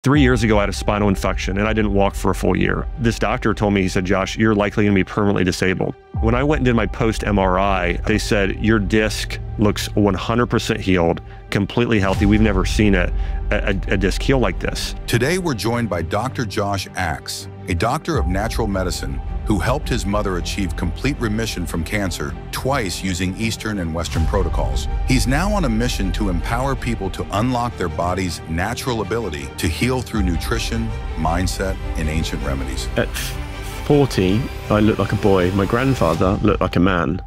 3 years ago, I had a spinal infection and I didn't walk for a full year. This doctor told me, he said, Josh, you're likely going to be permanently disabled. When I went and did my post-MRI, they said, your disc looks 100% healed, completely healthy. We've never seen a disc heal like this. Today, we're joined by Dr. Josh Axe, a doctor of natural medicine who helped his mother achieve complete remission from cancer twice using Eastern and Western protocols. He's now on a mission to empower people to unlock their body's natural ability to heal through nutrition, mindset, and ancient remedies. At 40, I looked like a boy. My grandfather looked like a man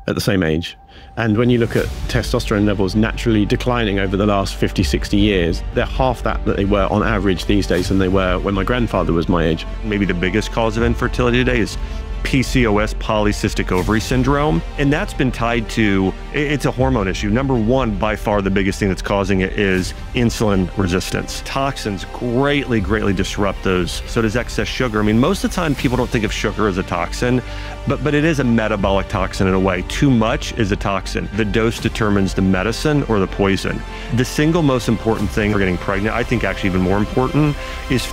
at the same age. And when you look at testosterone levels naturally declining over the last 50, 60 years, they're half that they were on average these days than they were when my grandfather was my age. Maybe the biggest cause of infertility today is PCOS, polycystic ovary syndrome. And that's been tied to, it's a hormone issue. Number one, by far the biggest thing that's causing it is insulin resistance. Toxins greatly disrupt those. So does excess sugar. I mean, most of the time people don't think of sugar as a toxin, but it is a metabolic toxin in a way. Too much is a toxin. The dose determines the medicine or the poison. The single most important thing for getting pregnant, I think actually even more important, is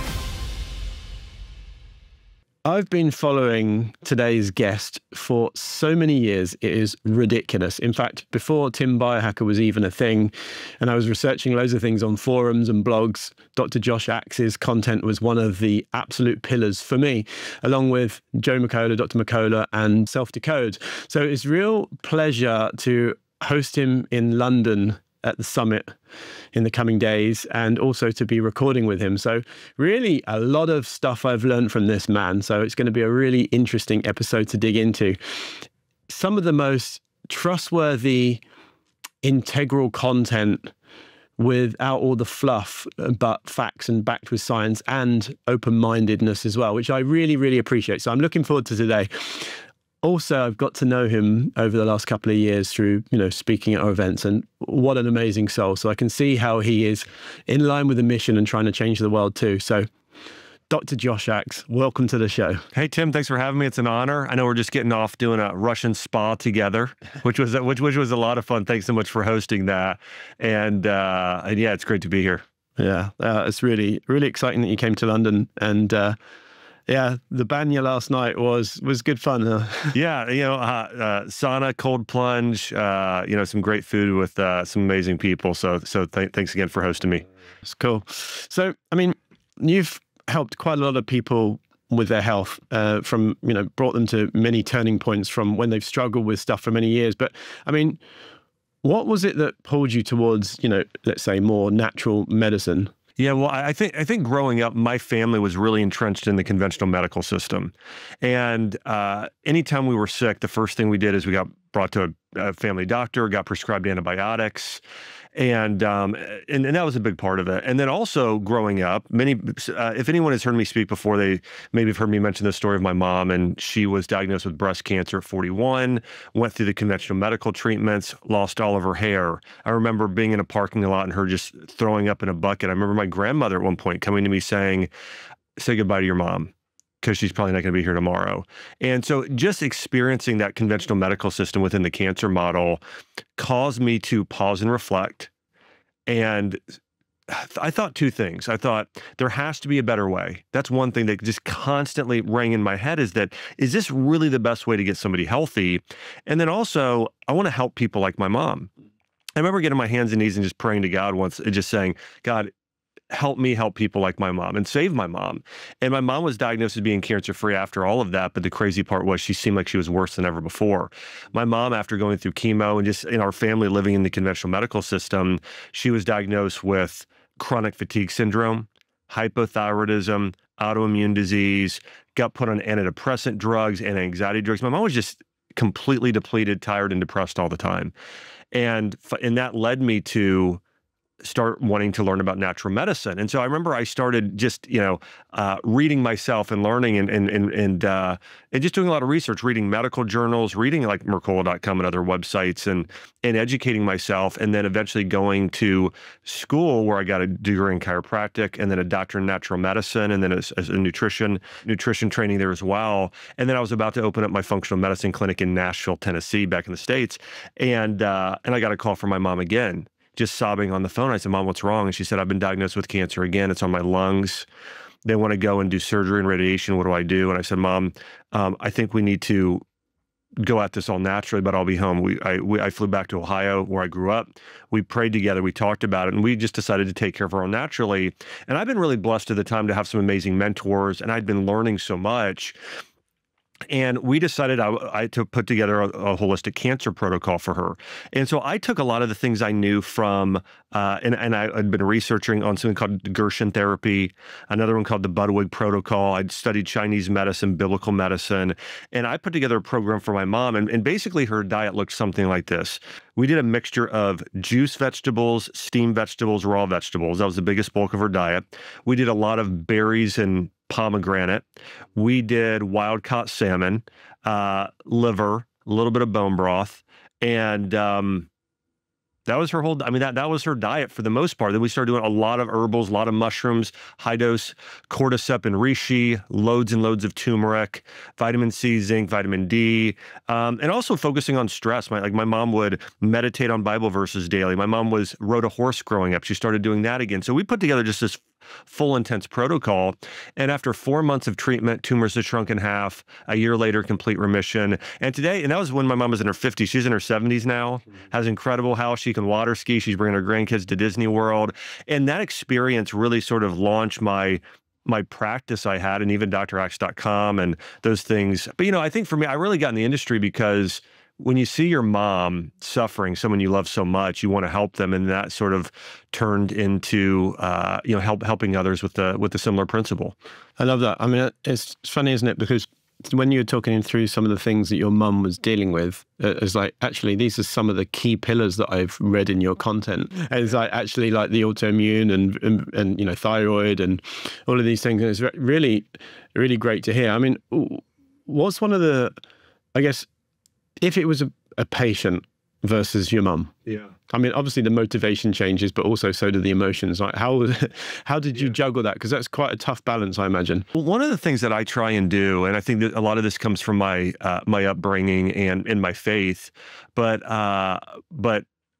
I've been following today's guest for so many years, it is ridiculous. In fact, before Tim Biohacker was even a thing, and I was researching loads of things on forums and blogs, Dr. Josh Axe's content was one of the absolute pillars for me, along with Joe McCullough, Dr. McCullough, and Self Decode. So it's real pleasure to host him in London at the summit in the coming days, and also to be recording with him. So really a lot of stuff I've learned from this man. So it's going to be a really interesting episode to dig into. Some of the most trustworthy, integral content without all the fluff, but facts and backed with science and open-mindedness as well, which I really appreciate. So I'm looking forward to today. Also, I've got to know him over the last couple of years through, speaking at our events, and what an amazing soul. So I can see how he is in line with the mission and trying to change the world too. So Dr. Josh Axe, welcome to the show. Hey, Tim, thanks for having me. It's an honor. I know we're just getting off doing a Russian spa together, which was a lot of fun. Thanks so much for hosting that. And yeah, it's great to be here. Yeah, it's really exciting that you came to London. And yeah, the banya last night was good fun. Huh? Yeah, sauna, cold plunge, some great food with some amazing people. So thanks again for hosting me. It's cool. So, I mean, you've helped quite a lot of people with their health, from, brought them to many turning points from when they've struggled with stuff for many years. But I mean, what was it that pulled you towards, let's say more natural medicine? Yeah, well, I think growing up, my family was really entrenched in the conventional medical system. And anytime we were sick, the first thing we did is we got brought to a family doctor, got prescribed antibiotics. And that was a big part of it. And then also growing up, if anyone has heard me speak before, they maybe have heard me mention the story of my mom, and she was diagnosed with breast cancer at 41, went through the conventional medical treatments, lost all of her hair. I remember being in a parking lot and her just throwing up in a bucket. I remember my grandmother at one point coming to me saying, say goodbye to your mom, because she's probably not going to be here tomorrow. And so just experiencing that conventional medical system within the cancer model caused me to pause and reflect. And I thought two things. I thought there has to be a better way. That's one thing that just constantly rang in my head, is this really the best way to get somebody healthy? And then also, I want to help people like my mom. I remember getting on my hands and knees and just praying to God once, and just saying, God, help me help people like my mom and save my mom. And my mom was diagnosed as being cancer-free after all of that. But the crazy part was she seemed like she was worse than ever before. My mom, after going through chemo and just in our family living in the conventional medical system, she was diagnosed with chronic fatigue syndrome, hypothyroidism, autoimmune disease, got put on antidepressant drugs and anxiety drugs. My mom was just completely depleted, tired, and depressed all the time. And that led me to start wanting to learn about natural medicine. And so I remember I started just, reading myself and learning and just doing a lot of research, reading medical journals, reading like Mercola.com and other websites, and educating myself, and then eventually going to school where I got a degree in chiropractic, and then a doctorate in natural medicine, and then a nutrition training there as well. And then I was about to open up my functional medicine clinic in Nashville, Tennessee, back in the States. And I got a call from my mom again. just sobbing on the phone. I said, Mom, what's wrong? And she said, I've been diagnosed with cancer again. It's on my lungs. They want to go and do surgery and radiation. What do I do? And I said, Mom, I think we need to go at this all naturally, but I'll be home. I flew back to Ohio where I grew up. We prayed together. We talked about it, and we just decided to take care of her own naturally. And I've been really blessed at the time to have some amazing mentors, and I'd been learning so much. And we decided I to put together a holistic cancer protocol for her. And so I took a lot of the things I knew from, and I had been researching on something called Gerson therapy, another one called the Budwig protocol. I'd studied Chinese medicine, biblical medicine, and I put together a program for my mom. And basically her diet looked something like this. We did a mixture of juice vegetables, steamed vegetables, raw vegetables. That was the biggest bulk of her diet. We did a lot of berries and pomegranate. We did wild-caught salmon, liver, a little bit of bone broth, and that was her whole, I mean, that was her diet for the most part. Then we started doing a lot of herbals, a lot of mushrooms, high-dose cordyceps and reishi, loads and loads of turmeric, vitamin C, zinc, vitamin D, and also focusing on stress. My mom would meditate on Bible verses daily. My mom rode a horse growing up. She started doing that again. So we put together just this full intense protocol. And after 4 months of treatment, tumors had shrunk in half. A year later, complete remission. And today, and that was when my mom was in her 50s. She's in her 70s now, has an incredible house. She can water ski. She's bringing her grandkids to Disney World. And that experience really sort of launched my practice I had, and even drax.com and those things. But, I think for me, I really got in the industry because when you see your mom suffering, someone you love so much, you want to help them, and that sort of turned into helping others with the similar principle. I love that. I mean, it's funny, isn't it? Because when you were talking through some of the things that your mum was dealing with, it's like, actually, these are some of the key pillars that I've read in your content. And it's like, actually, like the autoimmune and thyroid and all of these things. And it's really, really great to hear. I mean, what's one of the, I guess, if it was a patient versus your mum, yeah. I mean, obviously the motivation changes, but also so do the emotions. Like, how did you juggle that? Because that's quite a tough balance, I imagine. Well, one of the things that I try and do, and I think that a lot of this comes from my upbringing and in my faith, but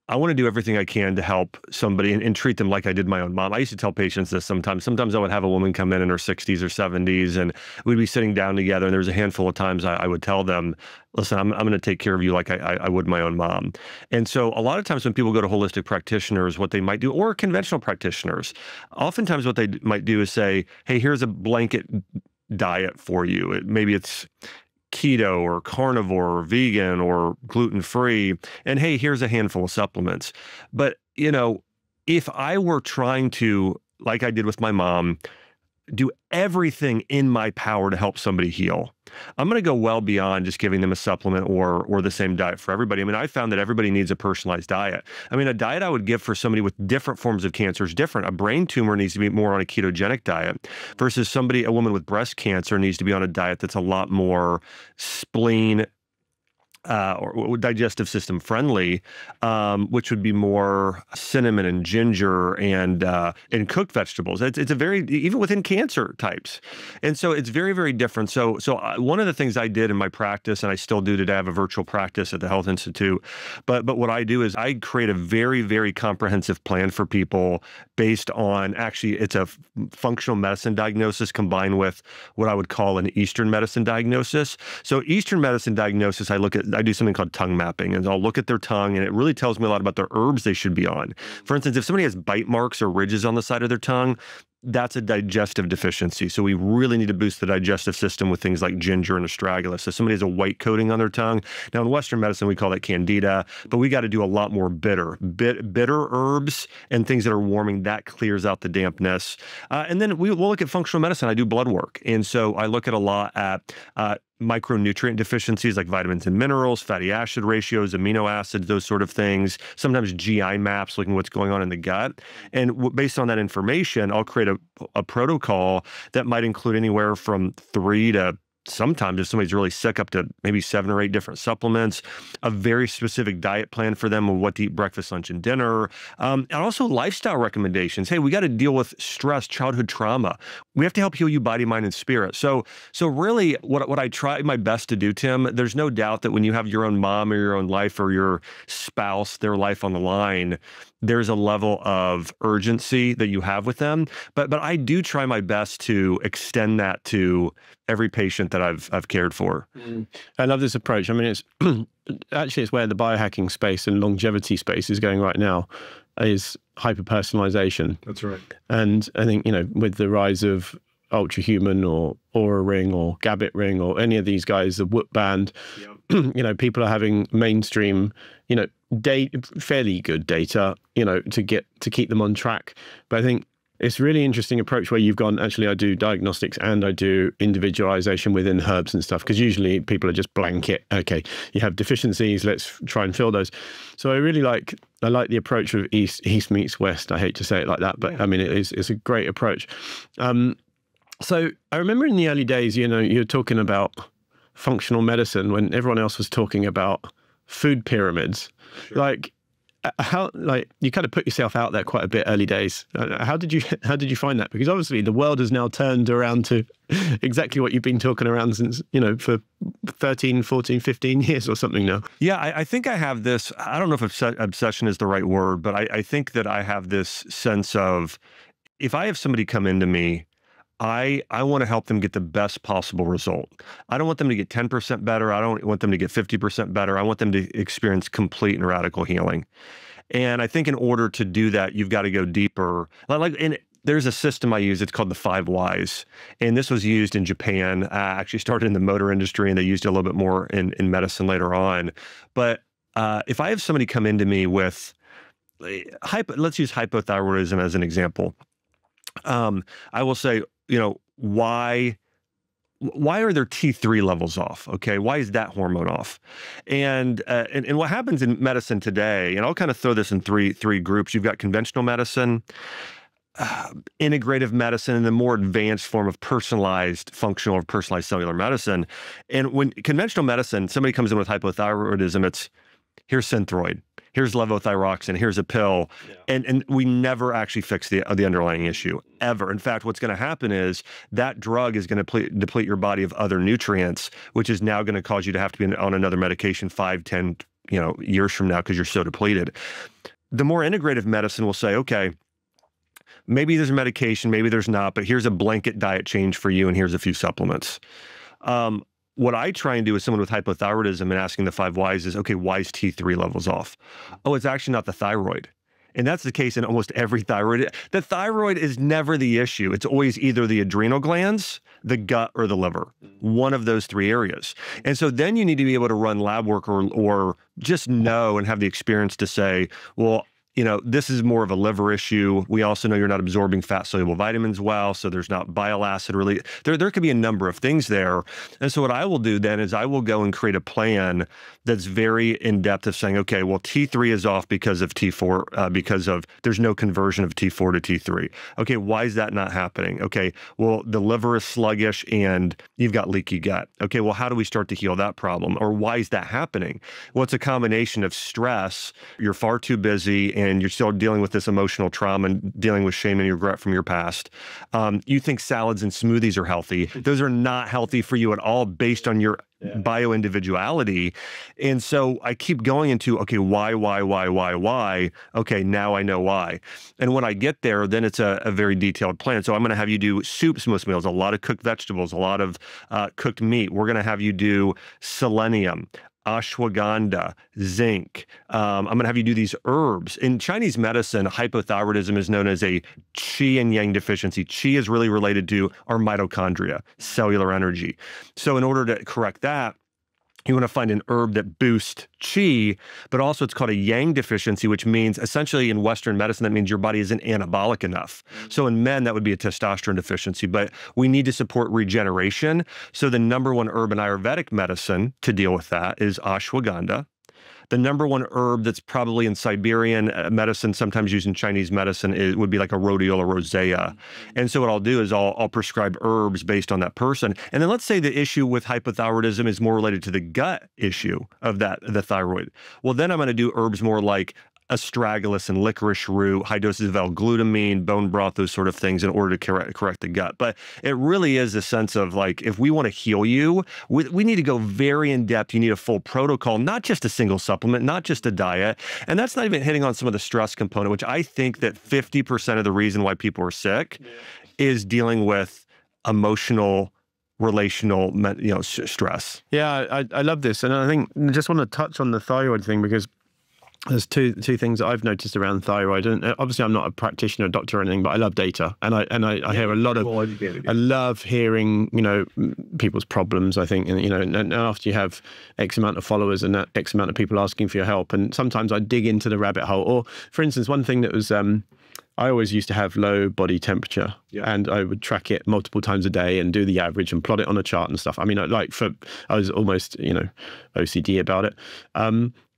I want to do everything I can to help somebody and treat them like I did my own mom. I used to tell patients this sometimes. Sometimes I would have a woman come in her 60s or 70s, and we'd be sitting down together, and there was a handful of times I would tell them, listen, I'm going to take care of you like I would my own mom. And so a lot of times when people go to holistic practitioners, what they might do, or conventional practitioners, oftentimes what they might do is say, hey, here's a blanket diet for you. Maybe it's keto or carnivore or vegan or gluten-free, and hey, here's a handful of supplements. But, if I were trying to, like I did with my mom, do everything in my power to help somebody heal, I'm going to go well beyond just giving them a supplement or the same diet for everybody. I mean, I found that everybody needs a personalized diet. I mean, a diet I would give for somebody with different forms of cancer is different. A brain tumor needs to be more on a ketogenic diet versus a woman with breast cancer needs to be on a diet that's a lot more spleen or digestive system friendly, which would be more cinnamon and ginger and cooked vegetables. It's a very, even within cancer types. And so it's very, very different. So one of the things I did in my practice, and I still do today, I have a virtual practice at the Health Institute, but what I do is I create a very, very comprehensive plan for people based on, actually, it's a functional medicine diagnosis combined with what I would call an Eastern medicine diagnosis. So Eastern medicine diagnosis, I do something called tongue mapping, and I'll look at their tongue, and it really tells me a lot about the herbs they should be on. For instance, if somebody has bite marks or ridges on the side of their tongue, that's a digestive deficiency. So we really need to boost the digestive system with things like ginger and astragalus. So somebody has a white coating on their tongue. Now in Western medicine, we call that candida, but we got to do a lot more bitter herbs and things that are warming. That clears out the dampness. And then we'll look at functional medicine. I do blood work. And so I look at a lot at micronutrient deficiencies like vitamins and minerals, fatty acid ratios, amino acids, those sort of things. Sometimes GI maps, looking at what's going on in the gut. And based on that information, I'll create a protocol that might include anywhere from 3 to sometimes, if somebody's really sick, up to maybe 7 or 8 different supplements, a very specific diet plan for them of what to eat breakfast, lunch, and dinner, and also lifestyle recommendations. Hey, we got to deal with stress, childhood trauma. We have to help heal you body, mind, and spirit. So really what I try my best to do, Tim, there's no doubt that when you have your own mom or your own life or your spouse, their life on the line, there's a level of urgency that you have with them. But I do try my best to extend that to every patient that I've cared for. I love this approach. I mean, it's actually, it's where the biohacking space and longevity space is going right now, is hyper-personalization. That's right. And I think, with the rise of Ultrahuman or Aura Ring or Gabbit Ring or any of these guys, the Whoop Band, people are having mainstream, fairly good data, to keep them on track. But I think it's a really interesting approach where you've gone, actually, I do diagnostics and I do individualization within herbs and stuff, because usually people are just blanket. Okay, you have deficiencies, let's try and fill those. So I like the approach of East meets West. I hate to say it like that, but I mean, it's a great approach. So I remember in the early days, you were talking about functional medicine when everyone else was talking about food pyramids. Sure. You kind of put yourself out there quite a bit early days. How did you find that? Because obviously the world has now turned around to exactly what you've been talking around since, for 13, 14, 15 years or something now. Yeah, I think I have this, I don't know if obsession is the right word, but I think that I have this sense of, if I have somebody come into me, I want to help them get the best possible result. I don't want them to get 10% better. I don't want them to get 50% better. I want them to experience complete and radical healing. And I think in order to do that, you've got to go deeper. There's a system I use. It's called the 5 Whys. And this was used in Japan. I actually started in the motor industry, and they used it a little bit more in medicine later on. But if I have somebody come into me with, let's use hypothyroidism as an example. I will say, why are their T3 levels off? Okay, why is that hormone off? And what happens in medicine today, and I'll kind of throw this in three groups. You've got conventional medicine, integrative medicine, and the more advanced form of personalized functional or personalized cellular medicine. And when conventional medicine, somebody comes in with hypothyroidism, it's here's Synthroid, here's levothyroxine, here's a pill. Yeah. And we never actually fix the underlying issue, ever. In fact, what's going to happen is that drug is going to deplete your body of other nutrients, which is now going to cause you to have to be on another medication 5, 10 years from now because you're so depleted. The more integrative medicine will say, okay, maybe there's a medication, maybe there's not, but here's a blanket diet change for you, and here's a few supplements. What I try and do with someone with hypothyroidism and asking the 5 Whys is, okay, why is T3 levels off? Oh, it's actually not the thyroid. And that's the case in almost every thyroid. The thyroid is never the issue. It's always either the adrenal glands, the gut, or the liver. One of those 3 areas. And so then you need to be able to run lab work or just know and have the experience to say, well, this is more of a liver issue. We also know you're not absorbing fat-soluble vitamins well, so there's not bile acid really. There could be a number of things there. And so what I will do then is I will go and create a plan that's very in-depth of saying, okay, well, T3 is off because of T4, because of there's no conversion of T4 to T3. Okay, why is that not happening? Okay, well, the liver is sluggish and you've got leaky gut. Okay, well, how do we start to heal that problem? Or why is that happening? Well, it's a combination of stress. You're far too busy and you're still dealing with this emotional trauma and dealing with shame and regret from your past. You think salads and smoothies are healthy. Those are not healthy for you at all based on your bio-individuality. And so I keep going into, okay, why? Okay, now I know why. And when I get there, then it's a very detailed plan. So I'm going to have you do soups most meals, a lot of cooked vegetables, a lot of cooked meat. We're going to have you do selenium, ashwagandha, zinc. I'm going to have you do these herbs. In Chinese medicine, hypothyroidism is known as a qi and yang deficiency. Qi is really related to our mitochondria, cellular energy. So in order to correct that, you want to find an herb that boosts qi, but also it's called a yang deficiency, which means essentially in Western medicine, that means your body isn't anabolic enough. So in men, that would be a testosterone deficiency, but we need to support regeneration. So the #1 herb in Ayurvedic medicine to deal with that is ashwagandha. The #1 herb that's probably in Siberian medicine, sometimes used in Chinese medicine, would be like a rhodiola rosea. And so what I'll do is I'll prescribe herbs based on that person. And then let's say the issue with hypothyroidism is more related to the gut issue of the thyroid. Well, then I'm going to do herbs more like astragalus and licorice root, high doses of L-glutamine, bone broth, those sort of things in order to correct the gut. But it really is a sense of like, if we want to heal you, we need to go very in depth. You need a full protocol, not just a single supplement, not just a diet. And that's not even hitting on some of the stress component, which I think that 50% of the reason why people are sick is dealing with emotional, relational, stress. Yeah, I love this. And I think I just want to touch on the thyroid thing, because there's two things that I've noticed around thyroid. And obviously I'm not a practitioner, doctor or anything, but I love data. And I hear a lot of, I love hearing, people's problems, I think, and after you have X amount of followers and that X amount of people asking for your help. And sometimes I dig into the rabbit hole. Or for instance, one thing that was, I always used to have low body temperature, and I would track it multiple times a day and do the average and plot it on a chart and stuff. I mean, I was almost, OCD about it.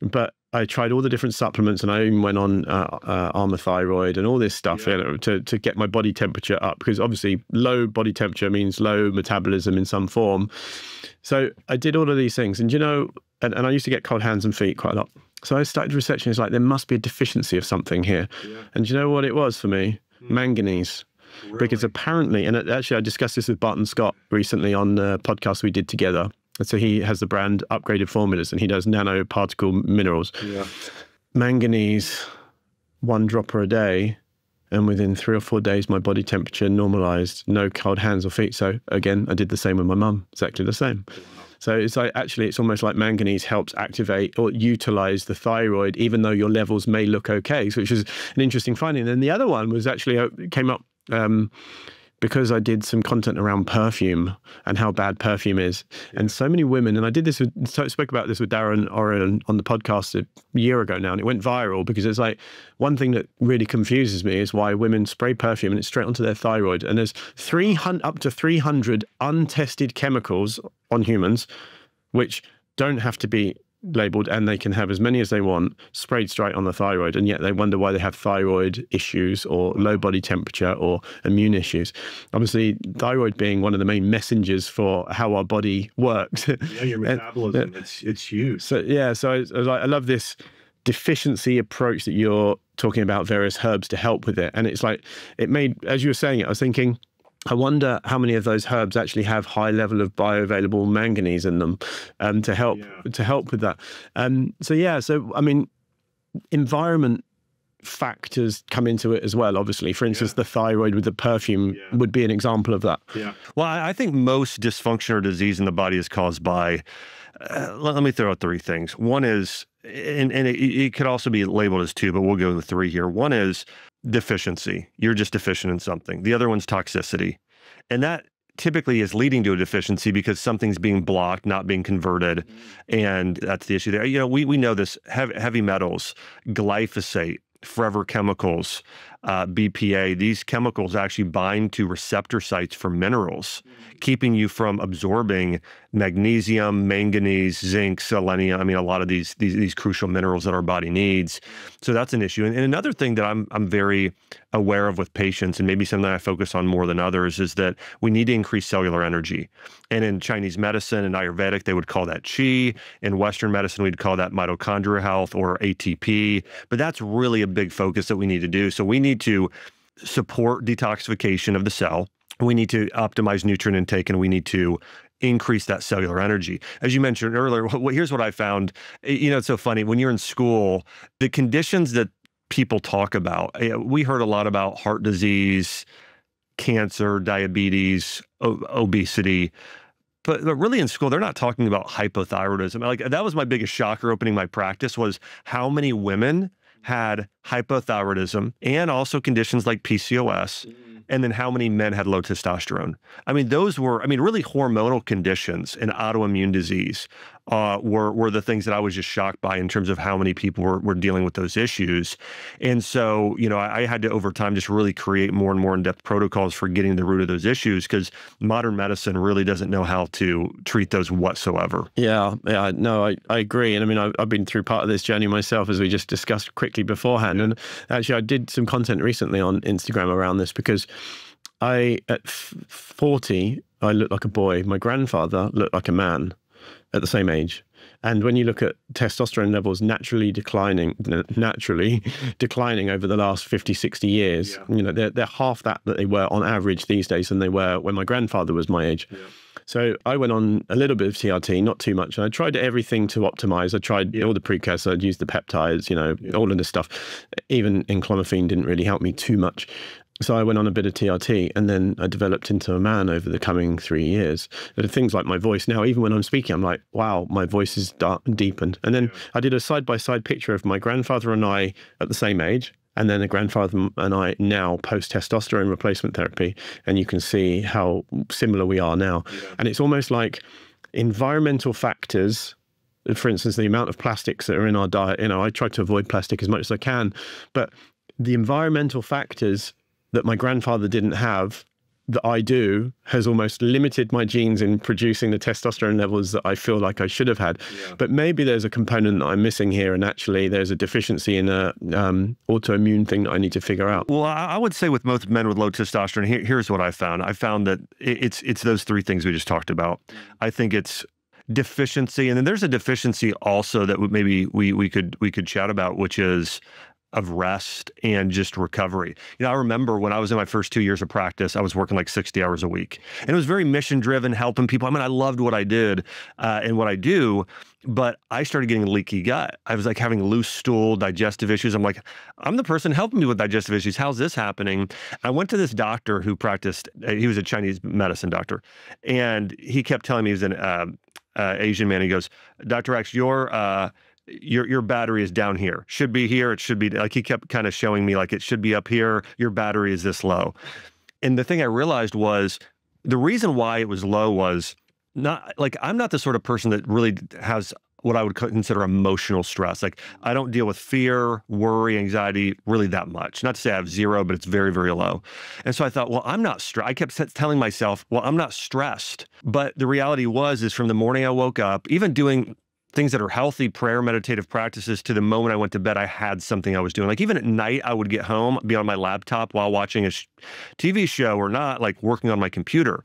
But I tried all the different supplements, and I even went on Armour Thyroid and all this stuff to get my body temperature up, because obviously low body temperature means low metabolism in some form. So I did all of these things, and and I used to get cold hands and feet quite a lot. So I started researching. It's like, there must be a deficiency of something here. And do you know what it was for me? Manganese. Really? Because apparently, and actually I discussed this with Barton Scott recently on the podcast we did together. So he has the brand Upgraded Formulas, and he does nanoparticle minerals. Manganese, 1 dropper a day, and within 3 or 4 days, my body temperature normalized, no cold hands or feet. So again, I did the same with my mum, exactly the same. So it's like, actually, it's almost like manganese helps activate or utilize the thyroid, even though your levels may look okay, which is an interesting finding. And the other one was actually, it came up because I did some content around perfume and how bad perfume is. And so many women, and I did this, spoke about this with Darren Oren on the podcast a year ago now, and it went viral because it's like, one thing that really confuses me is why women spray perfume and it's straight onto their thyroid. And there's up to 300 untested chemicals on humans, which don't have to be labeled, and they can have as many as they want sprayed straight on the thyroid, and yet they wonder why they have thyroid issues or low body temperature or immune issues. Obviously, thyroid being one of the main messengers for how our body works. Your metabolism, it's huge. So I love this deficiency approach that you're talking about, various herbs to help with it. And it's like, it made, as you were saying it, I was thinking, I wonder how many of those herbs actually have high level of bioavailable manganese in them to help with that. So I mean, environment factors come into it as well, obviously. For instance, the thyroid with the perfume would be an example of that. Well, I think most dysfunction or disease in the body is caused by, let me throw out 3 things. One is, and it could also be labeled as 2, but we'll go with 3 here. One is deficiency. You're just deficient in something. The other one's toxicity. And that typically is leading to a deficiency because something's being blocked, not being converted. And that's the issue there. We know this, heavy metals, glyphosate, forever chemicals, BPA, these chemicals actually bind to receptor sites for minerals, keeping you from absorbing magnesium, manganese, zinc, selenium. I mean, a lot of these crucial minerals that our body needs. So that's an issue. And another thing that I'm very aware of with patients, and maybe something I focus on more than others, is that we need to increase cellular energy. And in Chinese medicine and Ayurvedic, they would call that qi. In Western medicine, we'd call that mitochondrial health or ATP. But that's really a big focus that we need to do. So we need to support detoxification of the cell. We need to optimize nutrient intake, and we need to increase that cellular energy. As you mentioned earlier, here's what I found. It's so funny. When you're in school, the conditions that people talk about, we heard a lot about heart disease, cancer, diabetes, obesity. But really in school, they're not talking about hypothyroidism. Like, that was my biggest shocker opening my practice, was how many women had hypothyroidism and also conditions like PCOS, and then how many men had low testosterone. I mean, those were, really hormonal conditions and autoimmune disease were the things that I was just shocked by in terms of how many people were dealing with those issues. And so, I had to, over time, just really create more and more in-depth protocols for getting the root of those issues, because modern medicine really doesn't know how to treat those whatsoever. No, I agree. And I've been through part of this journey myself, as we just discussed quickly beforehand. And actually, I did some content recently on Instagram around this, because at 40, I looked like a boy. My grandfather looked like a man. at the same age. And when you look at testosterone levels naturally declining over the last 50, 60 years, you know, they're half that they were on average these days than they were when my grandfather was my age. Yeah. So I went on a little bit of TRT, not too much. And I tried everything to optimize. I tried all the precursors. I'd used the peptides, you know, all of this stuff. Even enclomiphene didn't really help me too much. So I went on a bit of TRT, and then I developed into a man over the coming 3 years. There are things like my voice now, even when I'm speaking, I'm like, wow, my voice is deepened. And then I did a side-by-side picture of my grandfather and I at the same age, and then a grandfather and I now post-testosterone replacement therapy, and you can see how similar we are now. Yeah. And it's almost like environmental factors, for instance, the amount of plastics that are in our diet. You know, I try to avoid plastic as much as I can, but the environmental factors that my grandfather didn't have, that I do, has almost limited my genes in producing the testosterone levels that I feel like I should have had. Yeah. But maybe there's a component that I'm missing here, and actually there's a deficiency in a autoimmune thing that I need to figure out. Well, I would say with most men with low testosterone, here's what I found. I found that it's those three things we just talked about. I think it's deficiency, and then there's a deficiency also that maybe we could chat about, which is of rest and just recovery. You know, I remember when I was in my first 2 years of practice, I was working like 60 hours a week, and it was very mission driven, helping people. I mean, I loved what I did and what I do, but I started getting leaky gut. I was like having loose stool, digestive issues. I'm like, I'm the person helping me with digestive issues. How's this happening? I went to this doctor who practiced, he was a Chinese medicine doctor, and he kept telling me, he was an Asian man. He goes, Dr. X, your battery is down here. Should be here. It should be, like, he kept kind of showing me like it should be up here. Your battery is this low. And the thing I realized was the reason why it was low was not like, I'm not the sort of person that really has what I would consider emotional stress. Like, I don't deal with fear, worry, anxiety really that much. Not to say I have zero, but it's very, very low. And so I thought, well, I'm not stressed. I kept telling myself, well, I'm not stressed. But the reality is from the morning I woke up, even doing things that are healthy prayer, meditative practices, to the moment I went to bed, I had something I was doing. Like, even at night, I would get home, be on my laptop while watching a TV show or not, like working on my computer.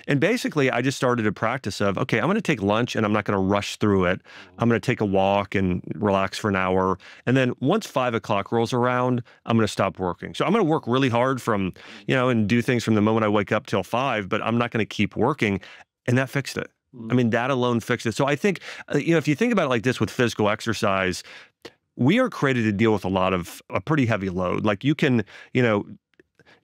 And basically, I just started a practice of, okay, I'm going to take lunch and I'm not going to rush through it. I'm going to take a walk and relax for an hour. And then once 5 o'clock rolls around, I'm going to stop working. So I'm going to work really hard from, you know, and do things from the moment I wake up till 5, but I'm not going to keep working. And that fixed it. I mean, that alone fixed it. So I think, you know, if you think about it like this with physical exercise, we are created to deal with a pretty heavy load. Like, you can, you know,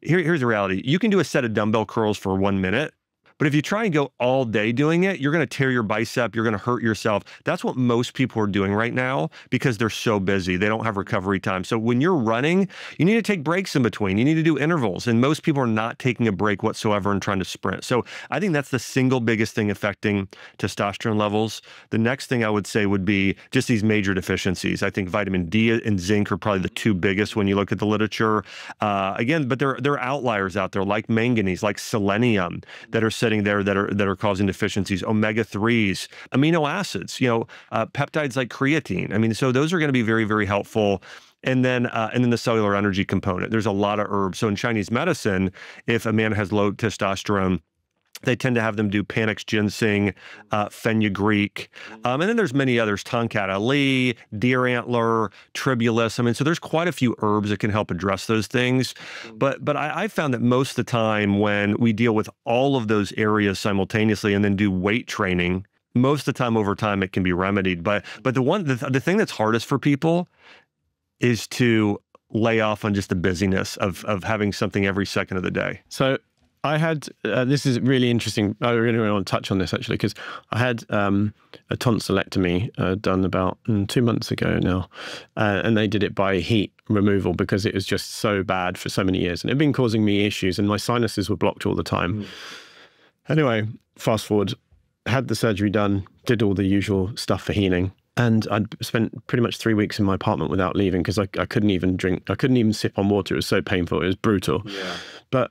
here's the reality. You can do a set of dumbbell curls for 1 minute, but if you try and go all day doing it, you're going to tear your bicep, you're going to hurt yourself. That's what most people are doing right now because they're so busy. They don't have recovery time. So when you're running, you need to take breaks in between. You need to do intervals. And most people are not taking a break whatsoever and trying to sprint. So I think that's the single biggest thing affecting testosterone levels. The next thing I would say would be just these major deficiencies. I think vitamin D and zinc are probably the two biggest when you look at the literature. Again, but there are outliers out there like manganese, like selenium, that are sitting there that are causing deficiencies, omega-3s, amino acids, you know, peptides like creatine. I mean, so those are going to be very, very helpful. And then the cellular energy component. There's a lot of herbs. So in Chinese medicine, if a man has low testosterone, they tend to have them do Panax ginseng, fenugreek, and then there's many others: Tongkat Ali, deer antler, tribulus. I mean, so there's quite a few herbs that can help address those things. But I found that most of the time when we deal with all of those areas simultaneously and then do weight training, most of the time over time it can be remedied. But the thing that's hardest for people is to lay off on just the busyness of having something every second of the day. So I had, this is really interesting. I really want to touch on this actually, because I had a tonsillectomy done about 2 months ago now. And they did it by heat removal because it was just so bad for so many years. And it had been causing me issues and my sinuses were blocked all the time. Anyway, fast forward, had the surgery done, did all the usual stuff for healing. And I'd spent pretty much 3 weeks in my apartment without leaving because I couldn't even drink. I couldn't even sip on water. It was so painful. It was brutal. Yeah.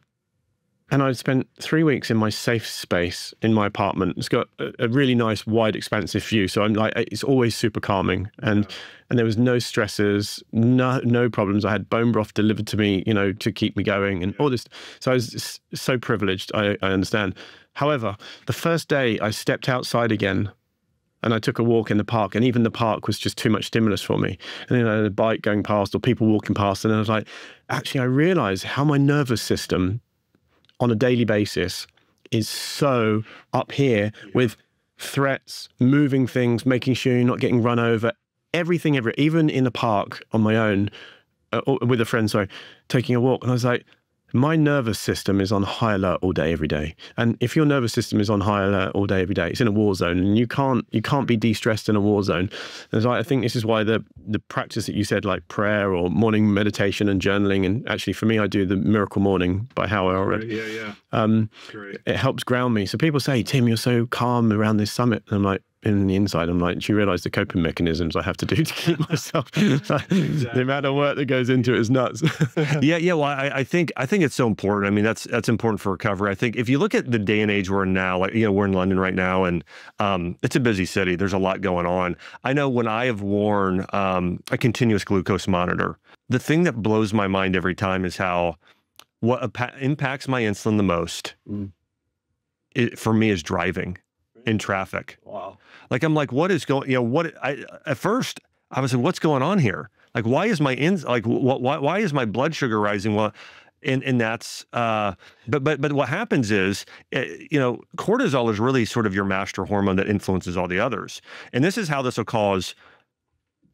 And I'd spent 3 weeks in my safe space in my apartment. It's got a really nice, wide, expansive view. So I'm like, it's always super calming. And there was no stresses, no problems. I had bone broth delivered to me, you know, to keep me going and all this. So I was so privileged, I understand. However, the first day I stepped outside again, and I took a walk in the park, and even the park was just too much stimulus for me. And then I had a bike going past or people walking past, and I was like, actually, I realized how my nervous system on a daily basis is so up here with threats, moving things, making sure you're not getting run over, everything, even in the park on my own, with a friend, sorry, taking a walk. And I was like, my nervous system is on high alert all day, every day. And if your nervous system is on high alert all day, every day, it's in a war zone, and you can't be de-stressed in a war zone. And so I think this is why the practice that you said, like prayer or morning meditation and journaling, and actually for me, I do the Miracle Morning by Howard Alred. Great. It helps ground me. So people say, Tim, you're so calm around this summit. And I'm like, in the inside, I'm like, do you realize the coping mechanisms I have to do to keep myself? The amount of work that goes into it is nuts. Yeah. Well, I think it's so important. I mean, that's important for recovery. I think if you look at the day and age we're in now, like, we're in London right now, and it's a busy city. There's a lot going on. I know when I have worn a continuous glucose monitor, the thing that blows my mind every time is how what impacts my insulin the most, for me, is driving in traffic. Wow. Like, I'm like, what is going, at first I was like, what's going on here? Like, why is my why is my blood sugar rising? Well, and that's, but what happens is, cortisol is really sort of your master hormone that influences all the others. And this is how this will cause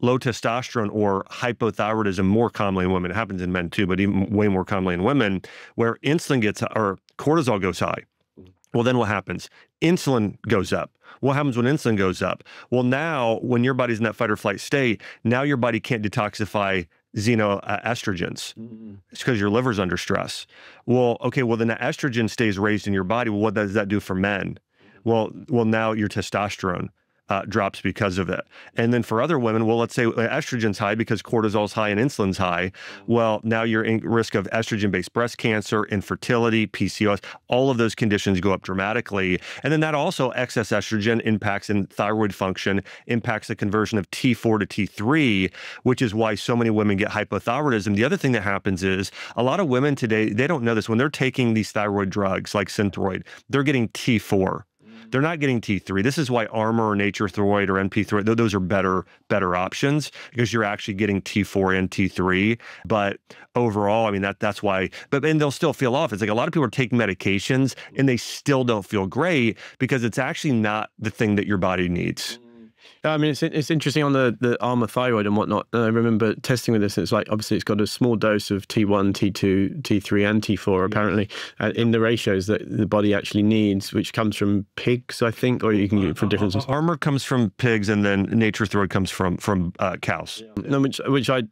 low testosterone or hypothyroidism more commonly in women. It happens in men too, but even way more commonly in women, where cortisol goes high. Well, then what happens? Insulin goes up. What happens when insulin goes up? Well, now when your body's in that fight or flight state, now your body can't detoxify xenoestrogens. It's because your liver's under stress. Well, okay, well, then the estrogen stays raised in your body. Well, what does that do for men? Well, now your testosterone drops because of it. And then for other women, well, let's say estrogen's high because cortisol's high and insulin's high. Well, now you're in risk of estrogen-based breast cancer, infertility, PCOS, all of those conditions go up dramatically. And then that also, excess estrogen impacts in thyroid function, impacts the conversion of T4 to T3, which is why so many women get hypothyroidism. The other thing that happens is a lot of women today, they don't know this. When they're taking these thyroid drugs like Synthroid, they're getting T4. They're not getting T3. This is why Armor or Nature-Throid or NP3, those are better options, because you're actually getting T4 and T3. But overall, I mean, that's why, and they'll still feel off. It's like a lot of people are taking medications and they still don't feel great because it's actually not the thing that your body needs. I mean, it's interesting on the Armor thyroid and whatnot. I remember testing with this. It's like, obviously, it's got a small dose of T1, T2, T3, and T4, apparently, in the ratios that the body actually needs, which comes from pigs, I think, or you can get it from different sources. Armor comes from pigs, and then Nature-Throid comes from cows. No, which I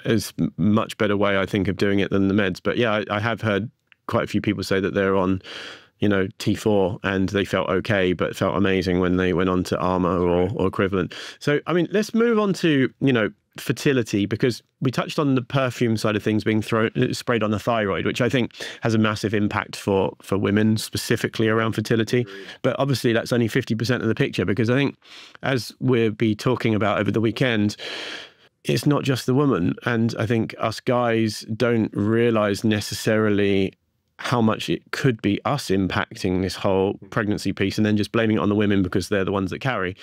is much better way, I think, of doing it than the meds. But yeah, I have heard quite a few people say that they're on T4 and they felt okay, but felt amazing when they went on to Armor or equivalent. So, I mean, let's move on to, fertility, because we touched on the perfume side of things being sprayed on the thyroid, which I think has a massive impact for women, specifically around fertility. But obviously that's only 50% of the picture, because I think, as we'll be talking about over the weekend, it's not just the woman. And I think us guys don't realize necessarily how much it could be us impacting this whole pregnancy piece, and then just blaming it on the women because they're the ones that carry.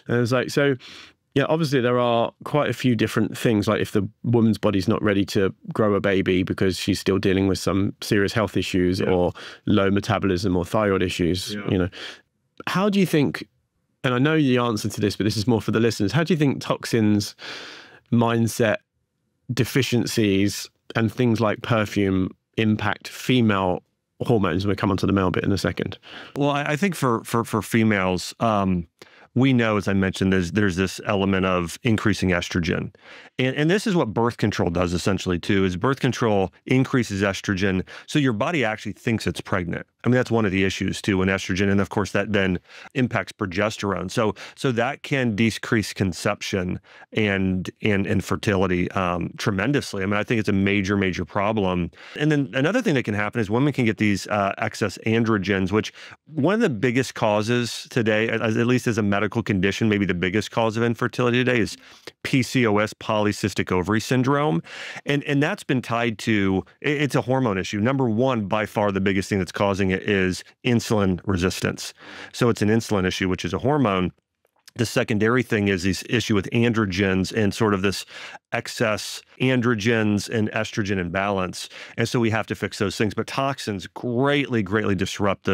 And it's like, so yeah, obviously there are quite a few different things, like if the woman's body's not ready to grow a baby because she's still dealing with some serious health issues or low metabolism or thyroid issues, how do you think, and I know the answer to this, but this is more for the listeners, how do you think toxins, mindset, deficiencies, and things like perfume impact female hormones? We'll come on to the male bit in a second. Well, I think for females, we know, as I mentioned, there's this element of increasing estrogen. And this is what birth control does essentially too, is birth control increases estrogen. So your body actually thinks it's pregnant. I mean, that's one of the issues too in estrogen. And of course that then impacts progesterone. So that can decrease conception and fertility tremendously. I mean, I think it's a major problem. And then another thing that can happen is women can get these excess androgens, which one of the biggest causes today, at least as a medical condition, maybe the biggest cause of infertility today, is PCOS, polycystic ovary syndrome. And that's been tied to, it's a hormone issue. Number one, by far the biggest thing that's causing it is insulin resistance. So it's an insulin issue, which is a hormone. the secondary thing is this issue with androgens and sort of this excess androgens and estrogen imbalance. And so we have to fix those things. But toxins greatly, greatly disrupt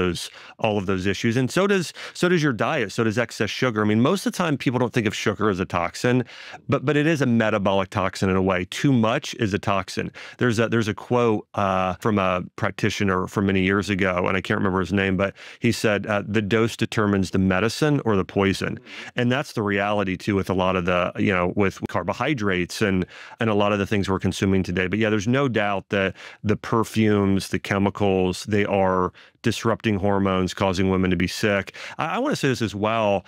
all of those issues. And so does your diet. So does excess sugar. I mean, most of the time people don't think of sugar as a toxin, but it is a metabolic toxin in a way. Too much is a toxin. There's a quote from a practitioner from many years ago, and I can't remember his name, but he said, the dose determines the medicine or the poison. And that's the reality too with a lot of the, with carbohydrates and a lot of the things we're consuming today. But yeah, there's no doubt that the perfumes, the chemicals, they are disrupting hormones, causing women to be sick. I want to say this as well.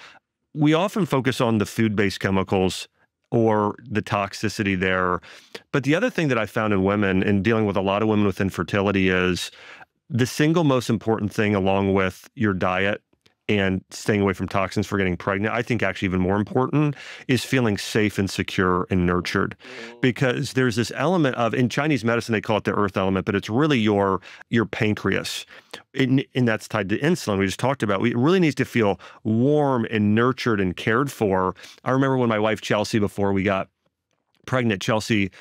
We often focus on the food-based chemicals or the toxicity there. But the other thing that I found in women and dealing with a lot of women with infertility is the single most important thing along with your diet and staying away from toxins for getting pregnant, I think actually even more important, is feeling safe and secure and nurtured. Because there's this element of, in Chinese medicine, they call it the earth element, but it's really your pancreas. And that's tied to insulin we just talked about. It really needs to feel warm and nurtured and cared for. I remember when my wife, Chelsea, before we got pregnant, Chelsea,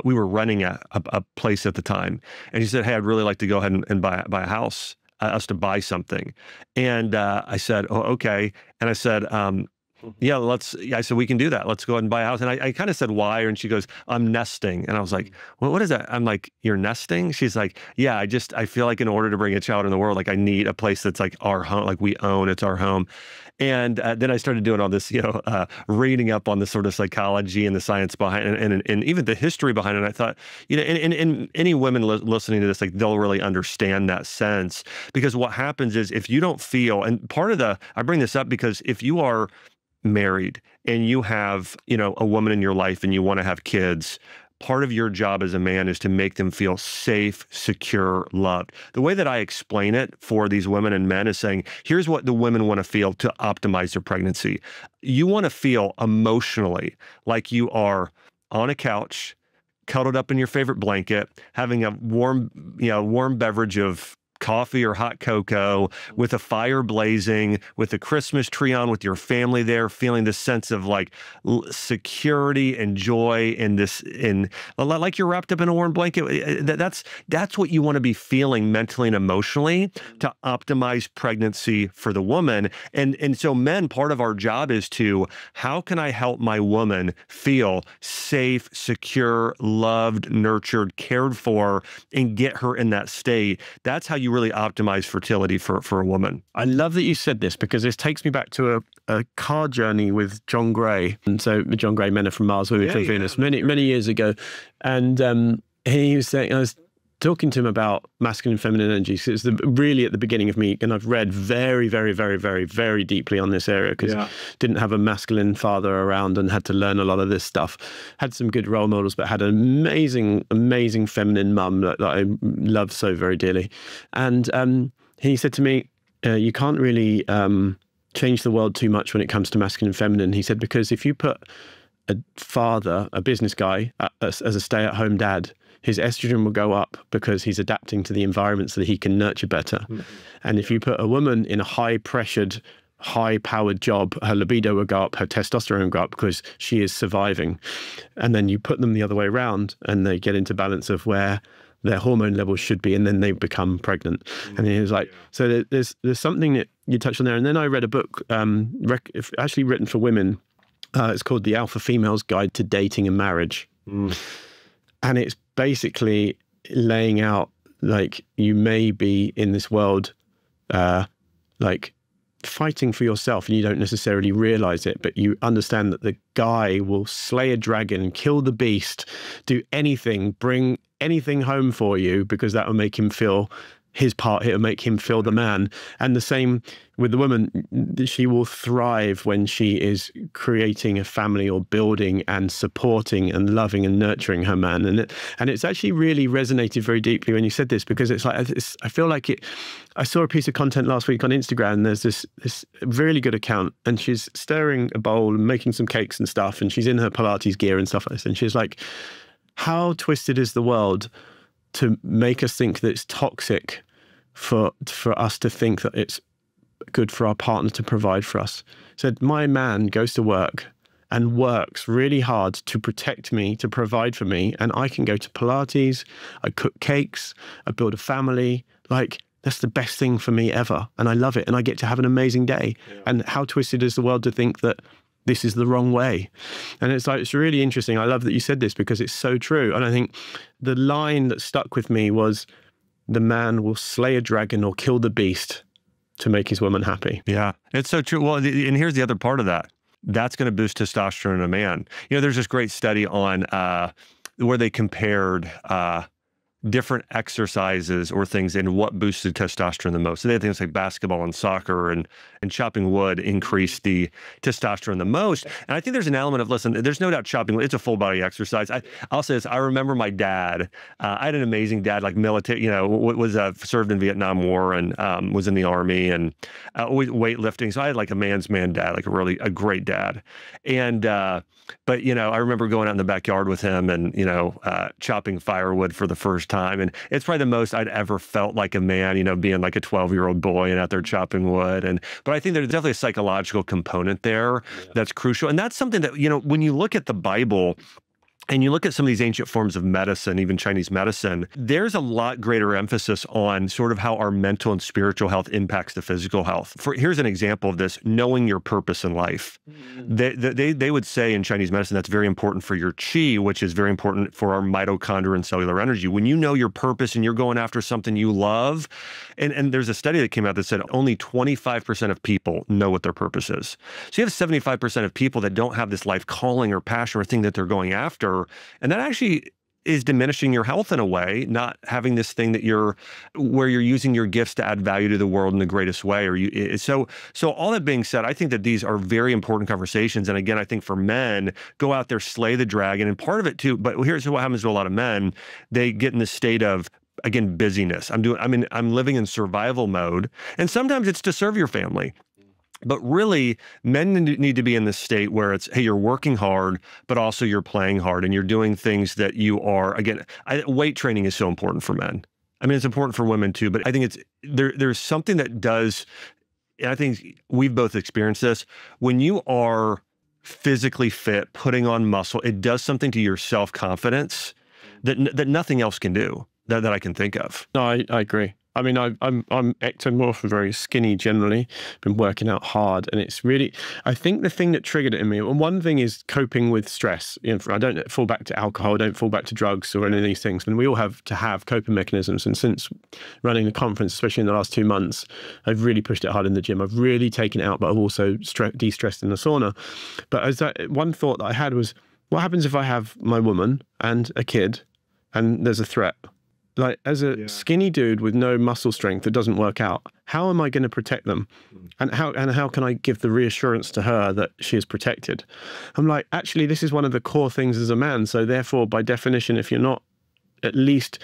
we were running a place at the time. And she said, hey, I'd really like to go ahead and buy a house. Us to buy something. And I said, oh, okay. And I said, I said, we can do that. Let's go ahead and buy a house. And I kind of said, why? And she goes, I'm nesting. And I was like, well, what is that? I'm like, you're nesting? She's like, yeah, I feel like in order to bring a child in the world, like I need a place that's like our home, like we own, it's our home. And then I started doing all this, reading up on the sort of psychology and the science behind it and even the history behind it. And I thought, and any women listening to this, like they'll really understand that sense, because what happens is if you don't feel, and I bring this up because if you are married and you have, a woman in your life and you want to have kids, part of your job as a man is to make them feel safe, secure, loved. The way that I explain it for these women and men is saying, here's what the women want to feel to optimize their pregnancy. You want to feel emotionally like you are on a couch, cuddled up in your favorite blanket, having a warm beverage of coffee or hot cocoa with a fire blazing, with a Christmas tree on, with your family there, feeling this sense of like security and joy and like you're wrapped up in a warm blanket. That's what you want to be feeling mentally and emotionally to optimize pregnancy for the woman. And so men, part of our job is how can I help my woman feel safe, secure, loved, nurtured, cared for, and get her in that state? That's how you really optimize fertility for a woman. I love that you said this, because this takes me back to a car journey with John Gray. And so John Gray, Men Are From Mars, Women Are From Venus, many years ago. And he was saying, I was talking to him about masculine and feminine energy. So it's really at the beginning of me, and I've read very, very, very, very, very deeply on this area because I didn't have a masculine father around and had to learn a lot of this stuff. Had some good role models, but had an amazing, amazing feminine mum that I love so very dearly. And he said to me, you can't really change the world too much when it comes to masculine and feminine. He said, because if you put a father, a business guy, as a stay-at-home dad, his estrogen will go up because he's adapting to the environment so that he can nurture better. Mm-hmm. And if you put a woman in a high-pressured, high-powered job, her libido will go up, her testosterone will go up because she is surviving. And then you put them the other way around and they get into balance of where their hormone levels should be, and then they become pregnant. Mm-hmm. And he was like, so there's something that you touched on there. And then I read a book actually written for women. It's called The Alpha Female's Guide to Dating and Marriage. Mm. And it's basically laying out, like, you may be in this world, like, fighting for yourself and you don't necessarily realize it, but you understand that the guy will slay a dragon, kill the beast, do anything, bring anything home for you, because that will make him feel his part, it'll make him feel the man. And the same with the woman, she will thrive when she is creating a family or building and supporting and loving and nurturing her man. And it's actually really resonated very deeply when you said this, because it's like, I feel like I saw a piece of content last week on Instagram, and there's this really good account, and she's stirring a bowl and making some cakes and stuff, and she's in her Pilates gear and stuff like this. And she's like, how twisted is the world to make us think that it's toxic for us to think that it's good for our partner to provide for us. He said, my man goes to work and works really hard to protect me, to provide for me, and I can go to Pilates, I cook cakes, I build a family. Like, that's the best thing for me ever, and I love it, and I get to have an amazing day. Yeah. And how twisted is the world to think that this is the wrong way? And it's like, it's really interesting. I love that you said this because it's so true. And I think the line that stuck with me was, the man will slay a dragon or kill the beast to make his woman happy. Yeah, it's so true. Well, and here's the other part of that. That's going to boost testosterone in a man. You know, there's this great study on where they compared different exercises or things and what boosted testosterone the most. So they had things like basketball and soccer and chopping wood increased the testosterone the most. And I think there's an element of, listen, there's no doubt chopping wood, it's a full body exercise. I'll say this, I remember my dad, I had an amazing dad, like military, you know, was served in Vietnam War and was in the Army and always weightlifting. So I had like a man's man dad, like a great dad. And, but, you know, I remember going out in the backyard with him and, you know, chopping firewood for the first time. And it's probably the most I'd ever felt like a man, you know, being like a 12-year-old boy and out there chopping wood. But I think there's definitely a psychological component there that's crucial. And that's something that, you know, when you look at the Bible, and you look at some of these ancient forms of medicine, even Chinese medicine, there's a lot greater emphasis on sort of how our mental and spiritual health impacts the physical health. Here's an example of this, knowing your purpose in life. They would say in Chinese medicine, that's very important for your qi, which is very important for our mitochondria and cellular energy. When you know your purpose and you're going after something you love, and there's a study that came out that said only 25% of people know what their purpose is. So you have 75% of people that don't have this life calling or passion or thing that they're going after. And that actually is diminishing your health in a way, not having this thing that where you're using your gifts to add value to the world in the greatest way. So all that being said, I think that these are very important conversations. And again, I think for men, go out there, slay the dragon. And part of it too, but here's what happens to a lot of men. They get in the state of, again, busyness. I'm living in survival mode. And sometimes it's to serve your family. But really, men need to be in this state where it's, hey, you're working hard, but also you're playing hard and you're doing things that you are, again, weight training is so important for men. I mean, it's important for women too, but I think there's something that does, and I think we've both experienced this, when you are physically fit, putting on muscle, it does something to your self-confidence that nothing else can do, that I can think of. No, I agree. I mean, I'm ectomorph, very skinny generally, been working out hard. And it's really, I think the thing that triggered it in me, and one thing is coping with stress. You know, I don't fall back to alcohol, I don't fall back to drugs or any of these things. And we all have to have coping mechanisms. And since running the conference, especially in the last 2 months, I've really pushed it hard in the gym. I've really taken it out, but I've also de-stressed in the sauna. But one thought that I had was, what happens if I have my woman and a kid and there's a threat? Like, as a skinny dude with no muscle strength that doesn't work out, how am I going to protect them? And how can I give the reassurance to her that she is protected? I'm like, actually, this is one of the core things as a man. So therefore, by definition, if you're not at least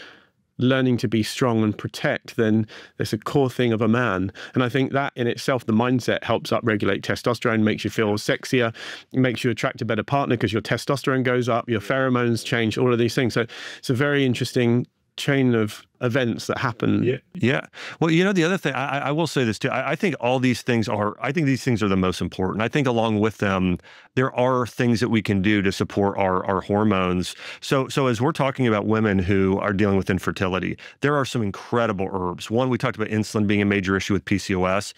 learning to be strong and protect, then there's a core thing of a man. And I think that in itself, the mindset helps upregulate testosterone, makes you feel sexier, makes you attract a better partner because your testosterone goes up, your pheromones change, all of these things. So it's a very interesting chain of events that happen. Yeah. Well, you know, the other thing, I will say this too. I think all these things are the most important. I think along with them, there are things that we can do to support our hormones. So as we're talking about women who are dealing with infertility, there are some incredible herbs. One, we talked about insulin being a major issue with PCOS.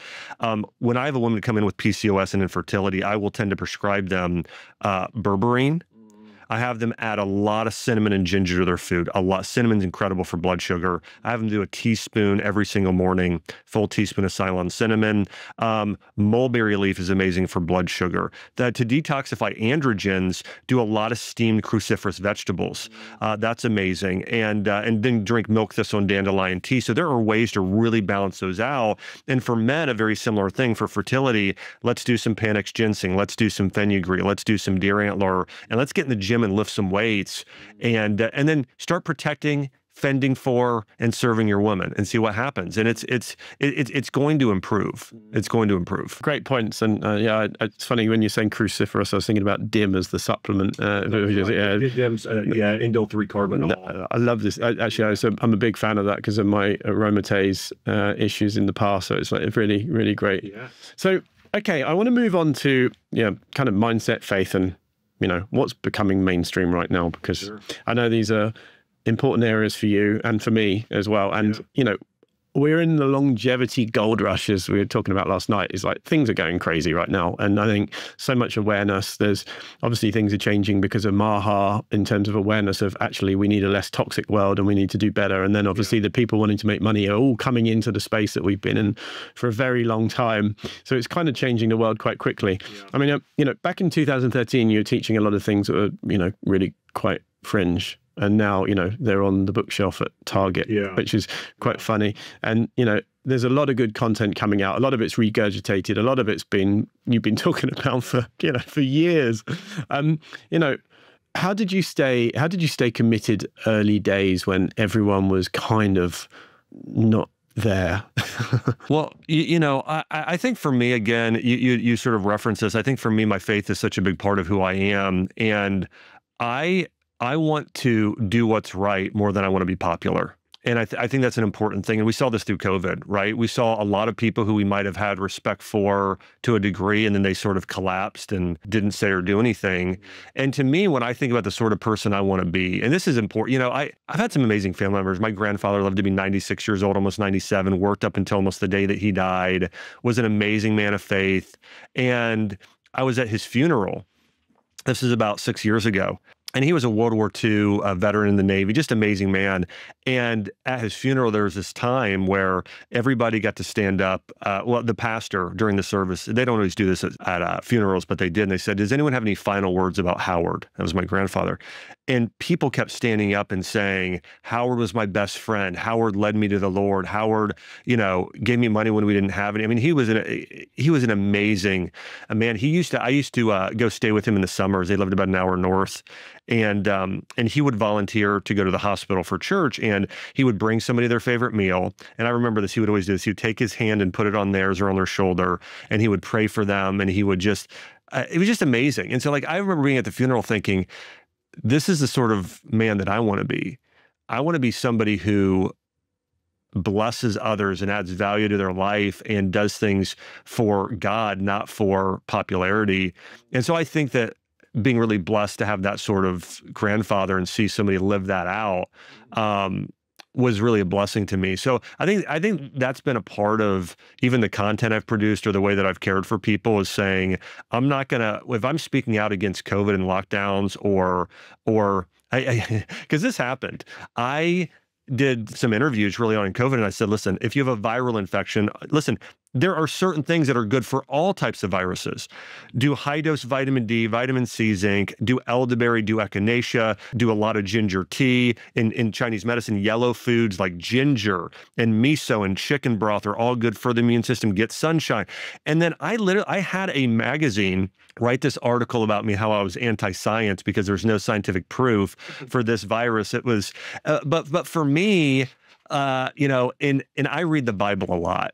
When I have a woman come in with PCOS and infertility, I will tend to prescribe them berberine. I have them add a lot of cinnamon and ginger to their food. Cinnamon's incredible for blood sugar. I have them do a teaspoon every single morning, full teaspoon of Ceylon cinnamon. Mulberry leaf is amazing for blood sugar. To detoxify androgens, do a lot of steamed cruciferous vegetables. That's amazing. And then drink milk thistle and dandelion tea. So there are ways to really balance those out. And for men, a very similar thing. For fertility, let's do some Panax ginseng. Let's do some fenugreek. Let's do some deer antler. And let's get in the gym and lift some weights and then start protecting fending for and serving your woman and see what happens. And it's going to improve. It's going to improve. Great points. And yeah, it's funny when you're saying cruciferous, I was thinking about DIM as the supplement. DIM's, indole 3-carbinol. I love this. I'm a big fan of that because of my aromatase issues in the past. So it's like really, really great. Yeah. So, okay, I want to move on to kind of mindset, faith, and what's becoming mainstream right now, because I know these are important areas for you and for me as well. And we're in the longevity gold rush, as we were talking about last night. Is like things are going crazy right now. And I think so much awareness, there's obviously things are changing because of Maha in terms of awareness of actually we need a less toxic world and we need to do better. And then obviously the people wanting to make money are all coming into the space that we've been in for a very long time. So it's kind of changing the world quite quickly. Yeah. I mean, back in 2013, you were teaching a lot of things that were, really quite fringe. And now, they're on the bookshelf at Target, which is quite funny. And, there's a lot of good content coming out. A lot of it's regurgitated. A lot of it's you've been talking about for years. How did you stay committed early days when everyone was kind of not there? Well, I think for me, again, you sort of reference this. I think for me, my faith is such a big part of who I am. And I want to do what's right more than I want to be popular. And I think that's an important thing. And we saw this through COVID, right? We saw a lot of people who we might have had respect for to a degree, and then they sort of collapsed and didn't say or do anything. And to me, when I think about the sort of person I want to be, and this is important, I've had some amazing family members. My grandfather lived to be 96 years old, almost 97, worked up until almost the day that he died, was an amazing man of faith. And I was at his funeral. This is about 6 years ago. And he was a World War II veteran in the Navy, just amazing man. And at his funeral, there was this time where everybody got to stand up. The pastor during the service, they don't always do this at funerals, but they did. And they said, does anyone have any final words about Howard? That was my grandfather. And people kept standing up and saying, Howard was my best friend. Howard led me to the Lord. Howard, gave me money when we didn't have any. I mean, he was an amazing man. I used to go stay with him in the summers. They lived about an hour north. And he would volunteer to go to the hospital for church, and he would bring somebody their favorite meal. And I remember this, he would always do this. He would take his hand and put it on theirs or on their shoulder, and he would pray for them. And he would just, it was just amazing. And so I remember being at the funeral thinking, this is the sort of man that I want to be. I want to be somebody who blesses others and adds value to their life and does things for God, not for popularity. And so I think that being really blessed to have that sort of grandfather and see somebody live that out was really a blessing to me. So I think that's been a part of even the content I've produced or the way that I've cared for people, is saying, I'm not gonna, if I'm speaking out against COVID and lockdowns or because this happened, I did some interviews really on COVID, and I said, listen, if you have a viral infection, there are certain things that are good for all types of viruses. Do high-dose vitamin D, vitamin C, zinc, do elderberry, do echinacea, do a lot of ginger tea. In Chinese medicine, yellow foods like ginger and miso and chicken broth are all good for the immune system. Get sunshine. And then I had a magazine write this article about me, how I was anti-science because there's no scientific proof for this virus. It was, but for me, and I read the Bible a lot.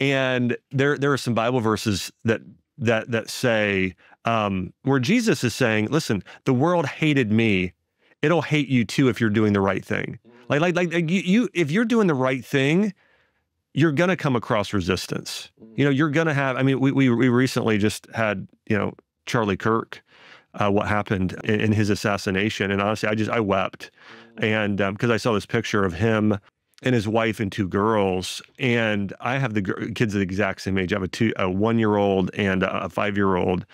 And there are some Bible verses that say where Jesus is saying, listen, the world hated me. It'll hate you too if you're doing the right thing. Like you if you're doing the right thing, you're going to come across resistance. You're going to have, I mean, we recently just had, Charlie Kirk, what happened in his assassination. And honestly, I wept. And because I saw this picture of him and his wife and 2 girls, and I have the kids the exact same age. I have a 1-year-old and a 5-year-old,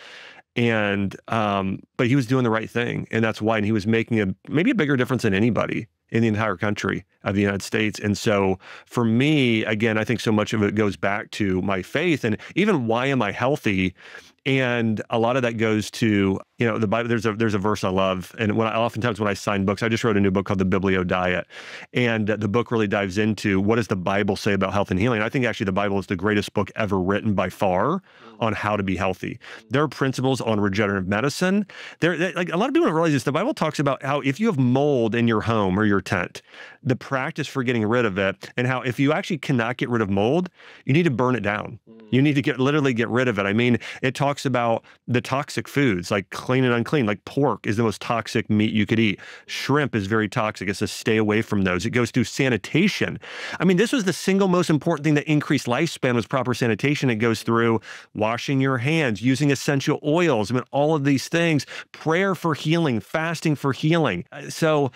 and but he was doing the right thing, and that's why. And he was making maybe a bigger difference than anybody in the entire country of the United States. And so for me, again, I think so much of it goes back to my faith, and even why am I healthy? And a lot of that goes to, the Bible. There's a verse I love. And oftentimes when I sign books, I just wrote a new book called The Keto Diet. And the book really dives into what does the Bible say about health and healing. And I think actually the Bible is the greatest book ever written by far on how to be healthy. There are principles on regenerative medicine. Like a lot of people don't realize this. The Bible talks about how if you have mold in your home or your tent, the practice for getting rid of it, and how if you actually cannot get rid of mold, you need to burn it down. You need to literally get rid of it. I mean, it talks about the toxic foods, like clean and unclean. Like pork is the most toxic meat you could eat. Shrimp is very toxic. It says stay away from those. It goes through sanitation. I mean, this was the single most important thing that increased lifespan was proper sanitation. It goes through washing your hands, using essential oils. I mean, all of these things, prayer for healing, fasting for healing. So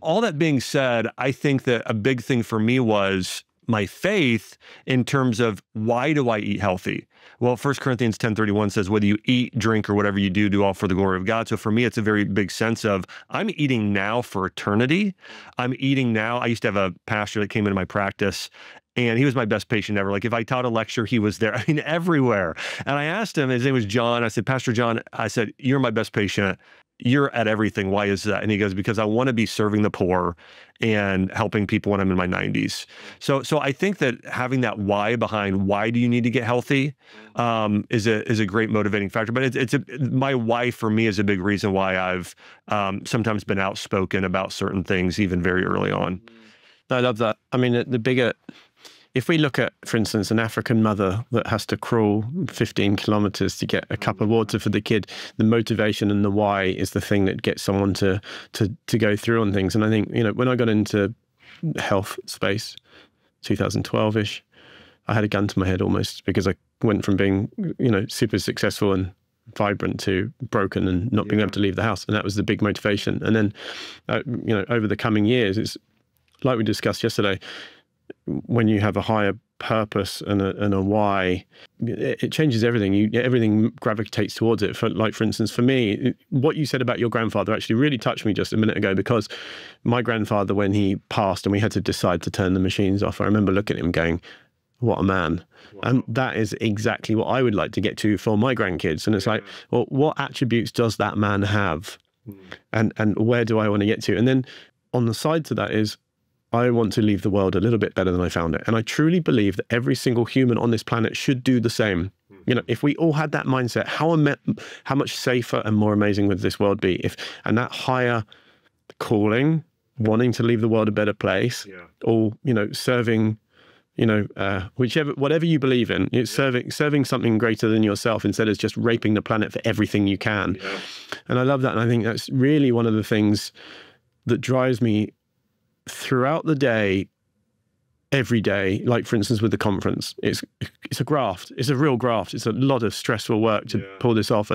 all that being said, I think that a big thing for me was my faith in terms of why do I eat healthy? Well, 1 Corinthians 10:31 says, whether you eat, drink, or whatever you do, do all for the glory of God. So for me, it's a very big sense of I'm eating now for eternity. I'm eating now. I used to have a pastor that came into my practice, and he was my best patient ever. Like if I taught a lecture, he was there. I mean, everywhere. And I asked him, his name was John. I said, Pastor John, I said, you're my best patient. You're at everything. Why is that? And he goes, because I want to be serving the poor and helping people when I'm in my 90s. So I think that having that why behind why do you need to get healthy is a great motivating factor. But my why for me is a big reason why I've sometimes been outspoken about certain things even very early on. I love that. I mean, if we look at, for instance, an African mother that has to crawl 15 kilometers to get a cup of water for the kid, the motivation and the why is the thing that gets someone to go through on things. And I think, when I got into health space, 2012-ish, I had a gun to my head almost, because I went from being, super successful and vibrant to broken and not being able to leave the house. And that was the big motivation. And then, over the coming years, it's like we discussed yesterday, when you have a higher purpose and a why, it changes everything. Everything gravitates towards it. For instance, for me, what you said about your grandfather actually really touched me just a minute ago, because my grandfather, when he passed and we had to decide to turn the machines off, I remember looking at him going, what a man. Wow. And that is exactly what I would like to get to for my grandkids. And it's like, well, what attributes does that man have? And where do I want to get to? And then on the side to that is, I want to leave the world a little bit better than I found it. And I truly believe that every single human on this planet should do the same. If we all had that mindset, how much safer and more amazing would this world be? And that higher calling, wanting to leave the world a better place, or, serving, whatever you believe in, it's serving something greater than yourself instead of just raping the planet for everything you can. Yeah. And I love that. And I think that's really one of the things that drives me throughout the day, every day. Like, for instance, with the conference, it's a graft. It's a real graft. It's a lot of stressful work to pull this off.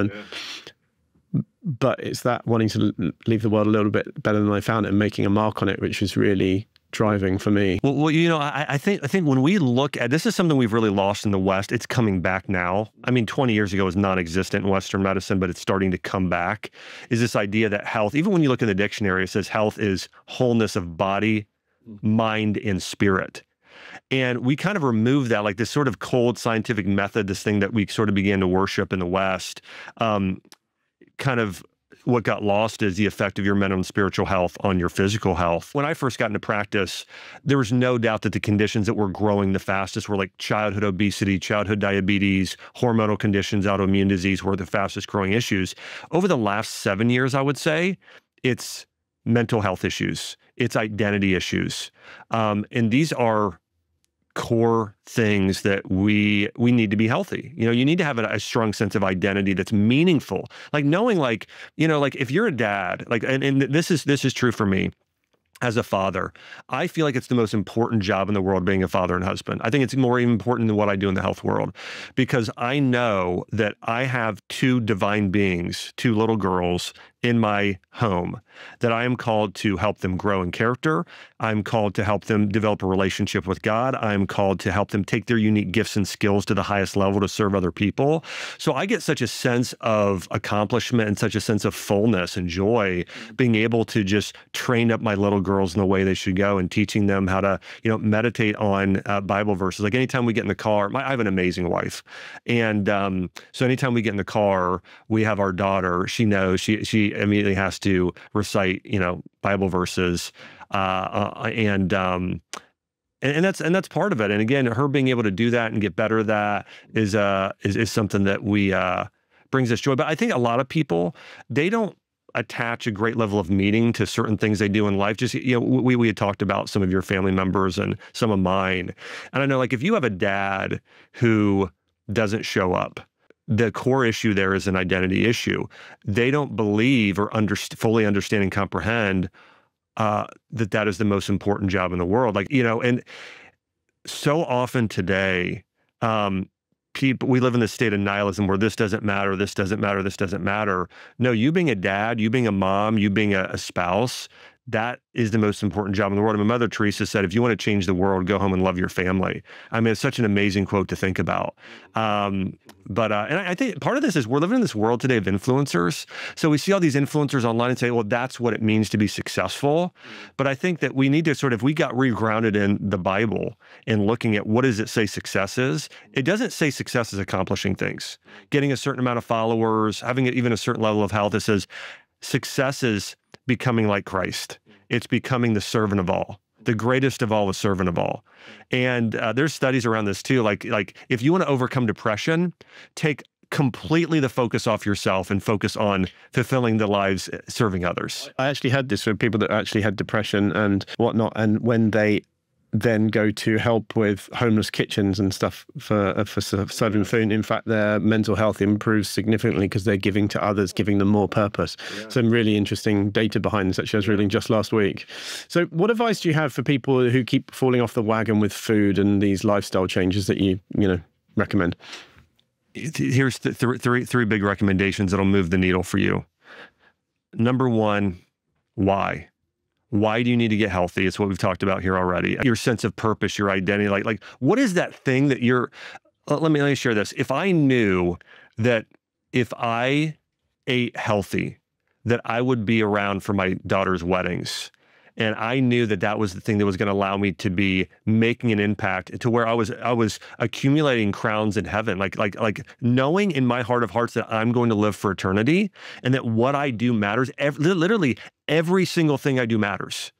But it's that wanting to leave the world a little bit better than I found it and making a mark on it, which is really driving for me. Well, I think when we look at this, is something we've really lost in the West. It's coming back now. I mean, 20 years ago it was non-existent in Western medicine, but it's starting to come back. Is this idea that health, even when you look in the dictionary, it says health is wholeness of body, mind, and spirit. And we kind of removed that, like this sort of cold scientific method, this thing that we sort of began to worship in the West. Kind of what got lost is the effect of your mental and spiritual health on your physical health. When I first got into practice, there was no doubt that the conditions that were growing the fastest were like childhood obesity, childhood diabetes, hormonal conditions, autoimmune disease were the fastest growing issues. Over the last 7 years, I would say, it's mental health issues, it's identity issues. And these are core things that we need to be healthy. You need to have a strong sense of identity that's meaningful. Like knowing, like if you're a dad, like, and this is true for me as a father, I feel like it's the most important job in the world, being a father and husband. I think it's more important than what I do in the health world, because I know that I have two divine beings, two little girls in my home that I am called to help them grow in character. I'm called to help them develop a relationship with God. I'm called to help them take their unique gifts and skills to the highest level to serve other people. So I get such a sense of accomplishment and such a sense of fullness and joy being able to just train up my little girls in the way they should go and teaching them how to, meditate on Bible verses. Like anytime we get in the car, I have an amazing wife. And so anytime we get in the car, we have our daughter, she knows, she immediately has to recite, Bible verses, and that's part of it. And again, her being able to do that and get better at that is something that we brings us joy. But I think a lot of people, they don't attach a great level of meaning to certain things they do in life. Just, we had talked about some of your family members and some of mine. And I know, like, if you have a dad who doesn't show up, the core issue there is an identity issue. They don't believe or fully understand and comprehend that is the most important job in the world. Like, and so often today, we live in this state of nihilism where this doesn't matter, this doesn't matter, this doesn't matter. No, you being a dad, you being a mom, you being a spouse, that is the most important job in the world. And Mother Teresa said, if you want to change the world, go home and love your family. I mean, it's such an amazing quote to think about. And I think part of this is we're living in this world today of influencers. So we see all these influencers online and say, well, that's what it means to be successful. But I think that we need to we got regrounded in the Bible and looking at what does it say success is. It doesn't say success is accomplishing things, getting a certain amount of followers, having even a certain level of health. It says success is becoming like Christ. It's becoming the servant of all. The greatest of all, the servant of all. And there's studies around this too. Like if you want to overcome depression, take completely the focus off yourself and focus on fulfilling the lives, serving others. I actually had this with people that actually had depression and whatnot. And when they then go to help with homeless kitchens and stuff for serving food. In fact, their mental health improves significantly because they're giving to others, giving them more purpose. Yeah. Some really interesting data behind this, actually, I was reading just last week. So what advice do you have for people who keep falling off the wagon with food and these lifestyle changes that you recommend? Here's the three big recommendations that'll move the needle for you. Number one, why? Why do you need to get healthy? It's what we've talked about here already. Your sense of purpose, your identity, like what is that thing that let me share this. If I knew that if I ate healthy, that I would be around for my daughter's weddings, and I knew that that was the thing that was going to allow me to be making an impact to where I was accumulating crowns in heaven, like knowing in my heart of hearts that I'm going to live for eternity and that what I do matters. Literally every single thing I do matters.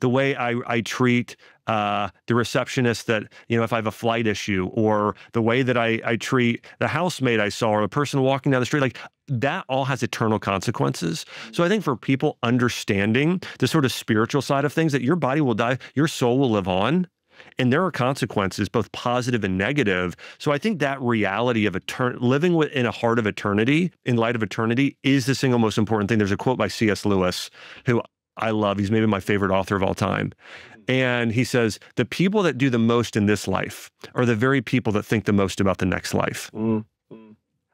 The way I treat the receptionist that, if I have a flight issue, or the way that I treat the housemaid I saw, or the person walking down the street, like that all has eternal consequences. So I think for people understanding the sort of spiritual side of things, that your body will die, your soul will live on, and there are consequences, both positive and negative. So I think that reality of living in a heart of eternity, in light of eternity, is the single most important thing. There's a quote by C.S. Lewis, who I love. He's maybe my favorite author of all time. And he says, the people that do the most in this life are the very people that think the most about the next life.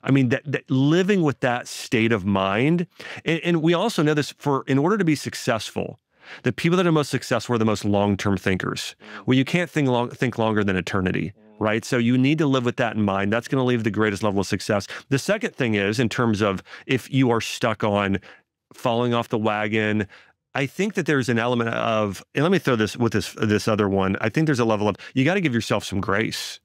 I mean, that living with that state of mind. And we also know this, in order to be successful, the people that are most successful are the most long-term thinkers. Well, you can't think longer than eternity, right? So you need to live with that in mind. That's going to leave the greatest level of success. The second thing is, in terms of if you are stuck on falling off the wagon, I think that there's an element of, and let me throw this with this other one. I think there's a level of, you got to give yourself some grace.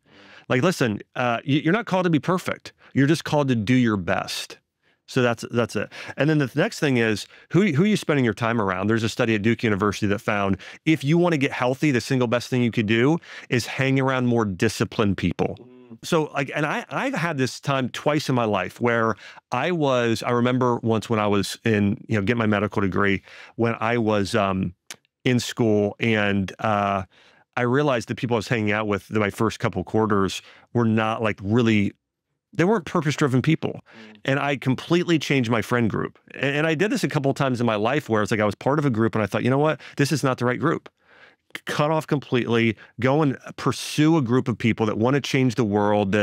Like, listen, you're not called to be perfect. You're just called to do your best. So that's it. And then the next thing is, who are you spending your time around? There's a study at Duke University that found if you want to get healthy, the single best thing you could do is hang around more disciplined people. So I've had this time twice in my life where I remember once when I was in, getting my medical degree, when I was in school, and I realized the people I was hanging out with my first couple quarters were not they weren't purpose-driven people. And I completely changed my friend group. And I did this a couple of times in my life where it's like I was part of a group and I thought, you know what, this is not the right group. Cut off completely, go and pursue a group of people that want to change the world,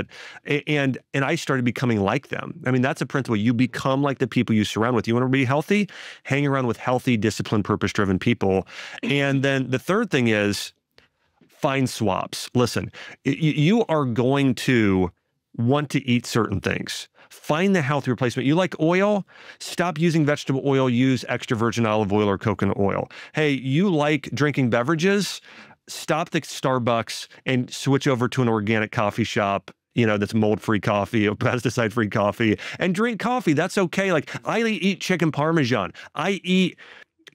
and I started becoming like them. I mean, that's a principle. You become like the people you surround with. You want to be healthy? Hang around with healthy, disciplined, purpose-driven people. And then the third thing is find swaps. Listen, you are going to want to eat certain things. Find the healthy replacement. You like oil? Stop using vegetable oil. Use extra virgin olive oil or coconut oil. Hey, you like drinking beverages? Stop the Starbucks and switch over to an organic coffee shop, that's mold-free coffee or pesticide-free coffee, and drink coffee. That's okay. Like, I eat chicken Parmesan. I eat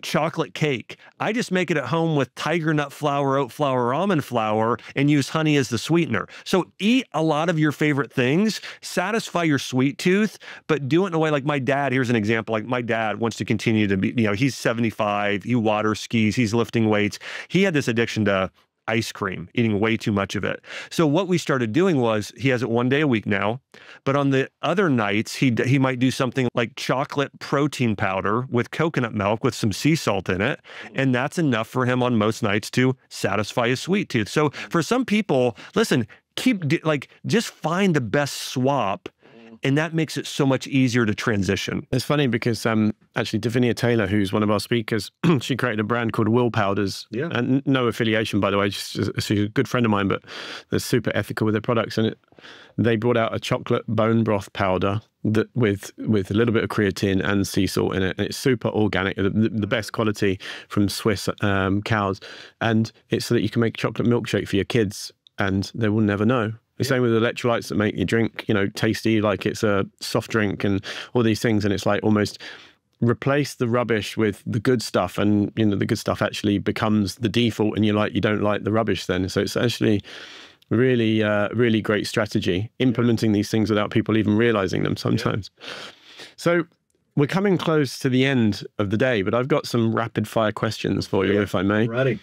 chocolate cake. I just make it at home with tiger nut flour, oat flour, almond flour, and use honey as the sweetener. So eat a lot of your favorite things, satisfy your sweet tooth, but do it in a way like my dad. Here's an example. Like my dad wants to continue to be, he's 75, he water skis, he's lifting weights. He had this addiction to ice cream, eating way too much of it. So what we started doing was, he has it 1 day a week now, but on the other nights, he might do something like chocolate protein powder with coconut milk with some sea salt in it. And that's enough for him on most nights to satisfy his sweet tooth. So for some people, listen, just find the best swap. And that makes it so much easier to transition. It's funny because actually Davinia Taylor, who's one of our speakers, she created a brand called Will Powders. Yeah. And no affiliation, by the way. She's a good friend of mine, but they're super ethical with their products. And they brought out a chocolate bone broth powder that with a little bit of creatine and sea salt in it. And it's super organic, the best quality from Swiss cows. And it's so that you can make a chocolate milkshake for your kids and they will never know. The same with electrolytes that make you drink, tasty, like it's a soft drink and all these things. And it's like almost replace the rubbish with the good stuff. And, the good stuff actually becomes the default and you don't like the rubbish then. So it's actually really, really great strategy, implementing these things without people even realizing them sometimes. Yeah. So we're coming close to the end of the day, but I've got some rapid fire questions for you, if I may. Ready.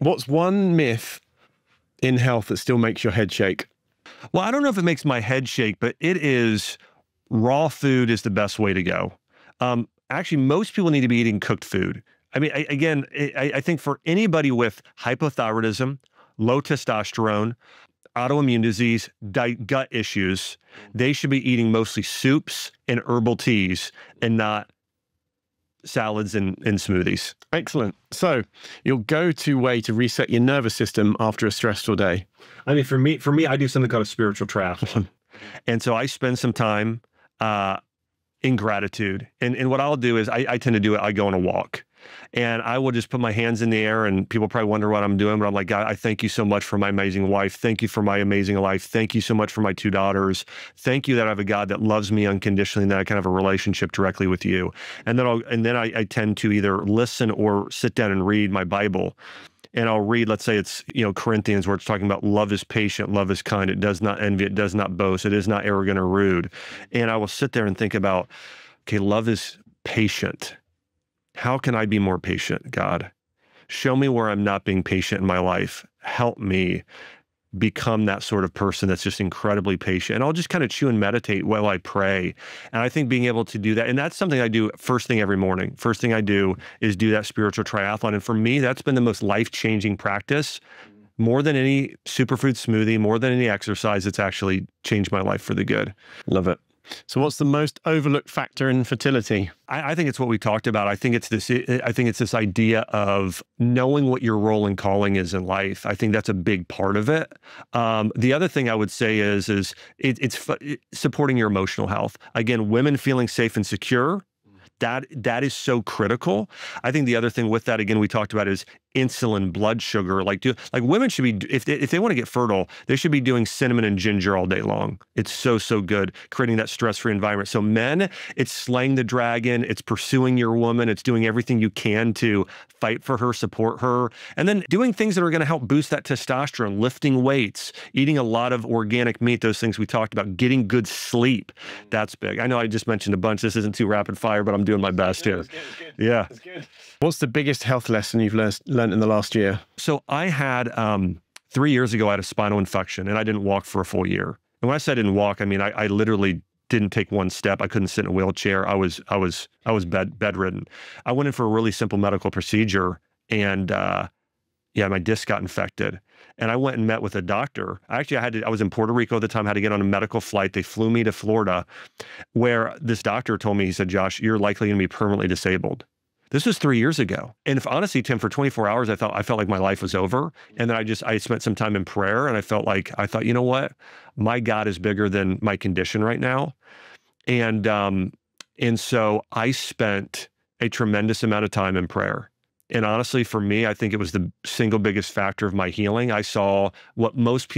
What's one myth in health that still makes your head shake? Well, I don't know if it makes my head shake, but it is raw food is the best way to go. Actually, most people need to be eating cooked food. I mean, I think for anybody with hypothyroidism, low testosterone, autoimmune disease, gut issues, they should be eating mostly soups and herbal teas and not salads and smoothies. Excellent. So your go-to way to reset your nervous system after a stressful day? I mean, for me, I do something called a spiritual triathlon. And so I spend some time in gratitude. And what I'll do is I tend to do it. I go on a walk and I will just put my hands in the air and people probably wonder what I'm doing, but I'm like, God, I thank you so much for my amazing wife. Thank you for my amazing life. Thank you so much for my 2 daughters. Thank you that I have a God that loves me unconditionally and that I can have a relationship directly with you. And then I tend to either listen or sit down and read my Bible. And I'll read, let's say it's, Corinthians, where it's talking about love is patient, love is kind, it does not envy, it does not boast, it is not arrogant or rude. And I will sit there and think about, okay, love is patient. How can I be more patient, God? Show me where I'm not being patient in my life. Help me become that sort of person that's just incredibly patient. And I'll just kind of chew and meditate while I pray. And I think being able to do that, and that's something I do first thing every morning. First thing I do is do that spiritual triathlon. And for me, that's been the most life-changing practice. More than any superfood smoothie, more than any exercise, it's actually changed my life for the good. Love it. So what's the most overlooked factor in fertility? I think it's what we talked about. I think it's this idea of knowing what your role and calling is in life. I think that's a big part of it. The other thing I would say is it's supporting your emotional health. Again, women feeling safe and secure. That is so critical. I think the other thing with that, again, we talked about is insulin, blood sugar. Like women should be, if they want to get fertile, they should be doing cinnamon and ginger all day long. It's so good, creating that stress-free environment. So men, it's slaying the dragon, it's pursuing your woman, it's doing everything you can to fight for her, support her, and then doing things that are going to help boost that testosterone, lifting weights, eating a lot of organic meat, those things we talked about, getting good sleep. That's big. I know I just mentioned a bunch. This isn't too rapid fire, but I'm doing my best here. That's good. Yeah. That's good. What's the biggest health lesson you've learned in the last year? So I had 3 years ago, I had a spinal infection and I didn't walk for a full year. And when I say I didn't walk, I mean I literally didn't take one step. I couldn't sit in a wheelchair. I was bedridden. I went in for a really simple medical procedure, and my disc got infected. And I went and met with a doctor. I was in Puerto Rico at the time, had to get on a medical flight. They flew me to Florida, where this doctor told me, he said, Josh, you're likely going to be permanently disabled. This was 3 years ago. And if honestly, Tim, for 24 hours, I felt like my life was over. And then I spent some time in prayer, and I thought, you know what? My God is bigger than my condition right now. And so I spent a tremendous amount of time in prayer. And honestly, for me, I think it was the single biggest factor of my healing. I saw what most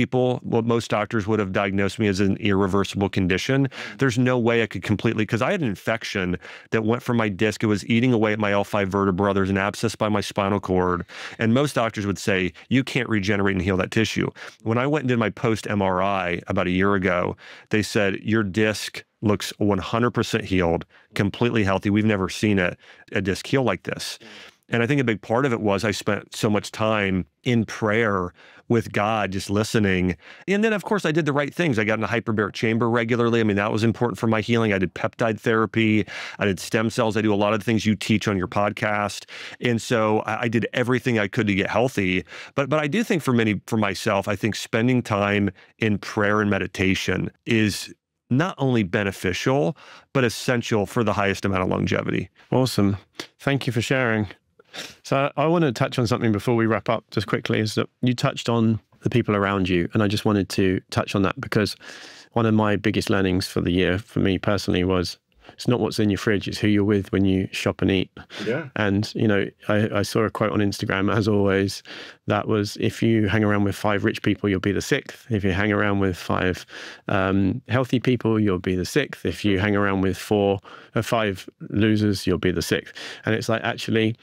doctors would have diagnosed me as an irreversible condition. There's no way I could completely, because I had an infection that went from my disc. It was eating away at my L5 vertebra. There's an abscess by my spinal cord. And most doctors would say, you can't regenerate and heal that tissue. When I went and did my post-MRI about a year ago, they said, your disc looks 100% healed, completely healthy. We've never seen a disc heal like this. And I think a big part of it was I spent so much time in prayer with God, just listening. And then, of course, I did the right things. I got in a hyperbaric chamber regularly. I mean, that was important for my healing. I did peptide therapy. I did stem cells. I do a lot of the things you teach on your podcast. And so I did everything I could to get healthy. But I do think for myself, I think spending time in prayer and meditation is not only beneficial, but essential for the highest amount of longevity. Awesome. Thank you for sharing. So I want to touch on something before we wrap up just quickly, is that you touched on the people around you. And I just wanted to touch on that because one of my biggest learnings for the year, for me personally, was it's not what's in your fridge, it's who you're with when you shop and eat. Yeah. And, you know, I saw a quote on Instagram, as always, that was, if you hang around with 5 rich people, you'll be the 6th. If you hang around with 5 healthy people, you'll be the 6th. If you hang around with 5 losers, you'll be the 6th. And it's like, actually,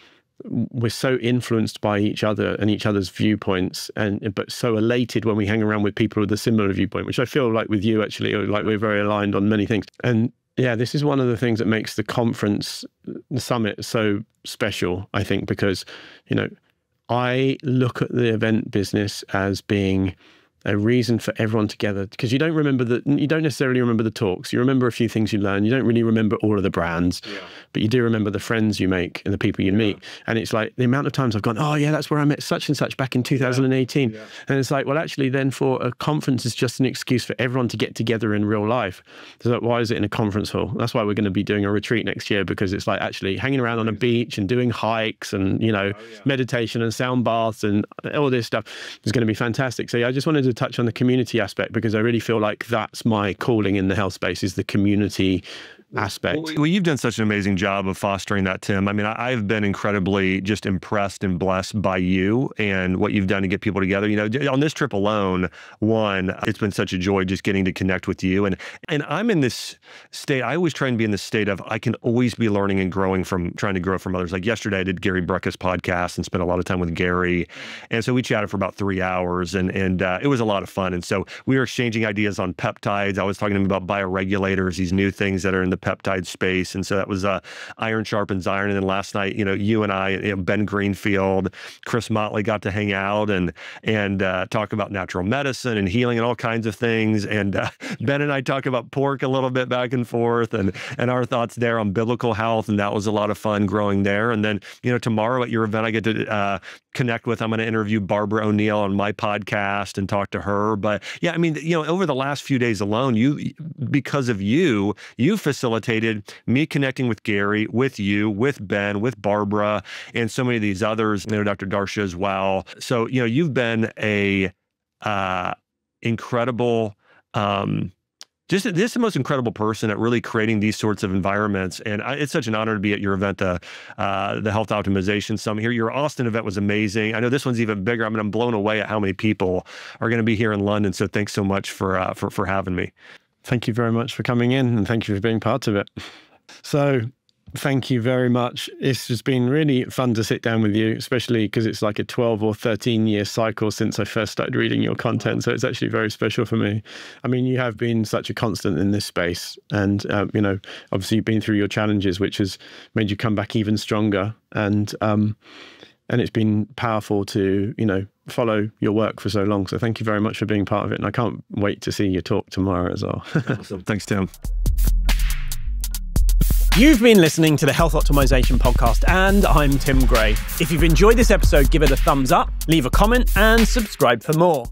we're so influenced by each other and each other's viewpoints, but so elated when we hang around with people with a similar viewpoint, which I feel like with you, actually, like we're very aligned on many things. And yeah, this is one of the things that makes the conference, the summit, so special, I think, because, you know, I look at the event business as being a reason for everyone together, because you don't necessarily remember the talks. You remember a few things you learn. You don't really remember all of the brands, but you do remember the friends you make and the people you meet. And it's like the amount of times I've gone, oh yeah, that's where I met such and such back in 2018. And it's like, well, actually then for a conference is just an excuse for everyone to get together in real life. So like, why is it in a conference hall? That's why we're going to be doing a retreat next year, because it's like actually hanging around on a beach and doing hikes and, you know, meditation and sound baths and all this stuff is going to be fantastic. So yeah, I just wanted to touch on the community aspect, because I really feel like that's my calling in the health space, is the community aspect. Well, you've done such an amazing job of fostering that, Tim. I mean, I've been incredibly just impressed and blessed by you and what you've done to get people together. You know, on this trip alone, it's been such a joy just getting to connect with you. And I'm in this state, I always try and be in this state of, I can always be learning and trying to grow from others. Like yesterday, I did Gary Brecka's podcast and spent a lot of time with Gary. And so we chatted for about 3 hours and it was a lot of fun. And so we were exchanging ideas on peptides. I was talking to him about bioregulators, these new things that are in the peptide space. And so that was iron sharpens iron. And then last night, you know, you and I, Ben Greenfield, Chris Motley got to hang out and talk about natural medicine and healing and all kinds of things. And Ben and I talk about pork a little bit back and forth and our thoughts there on biblical health. And that was a lot of fun growing there. And then, you know, tomorrow at your event, I get to connect with, I'm going to interview Barbara O'Neill on my podcast and talk to her. But yeah, I mean, you know, over the last few days alone, because of you facilitated me connecting with Gary, with you, with Ben, with Barbara, and so many of these others, you know, Dr. Darsha as well. So, you know, you've been a incredible, just the most incredible person at really creating these sorts of environments. And it's such an honor to be at your event, the Health Optimization Summit here. Your Austin event was amazing. I know this one's even bigger. I mean, I'm blown away at how many people are going to be here in London. So thanks so much for having me. Thank you very much for coming in, and thank you for being part of it. So thank you very much. It's just been really fun to sit down with you, especially because it's like a 12 or 13 year cycle since I first started reading your content. So it's actually very special for me. I mean, you have been such a constant in this space, and, you know, obviously you've been through your challenges, which has made you come back even stronger. And it's been powerful to, you know, follow your work for so long. So thank you very much for being part of it. And I can't wait to see your talk tomorrow as well. Awesome. Thanks, Tim. You've been listening to the Health Optimization Podcast, and I'm Tim Gray. If you've enjoyed this episode, give it a thumbs up, leave a comment, and subscribe for more.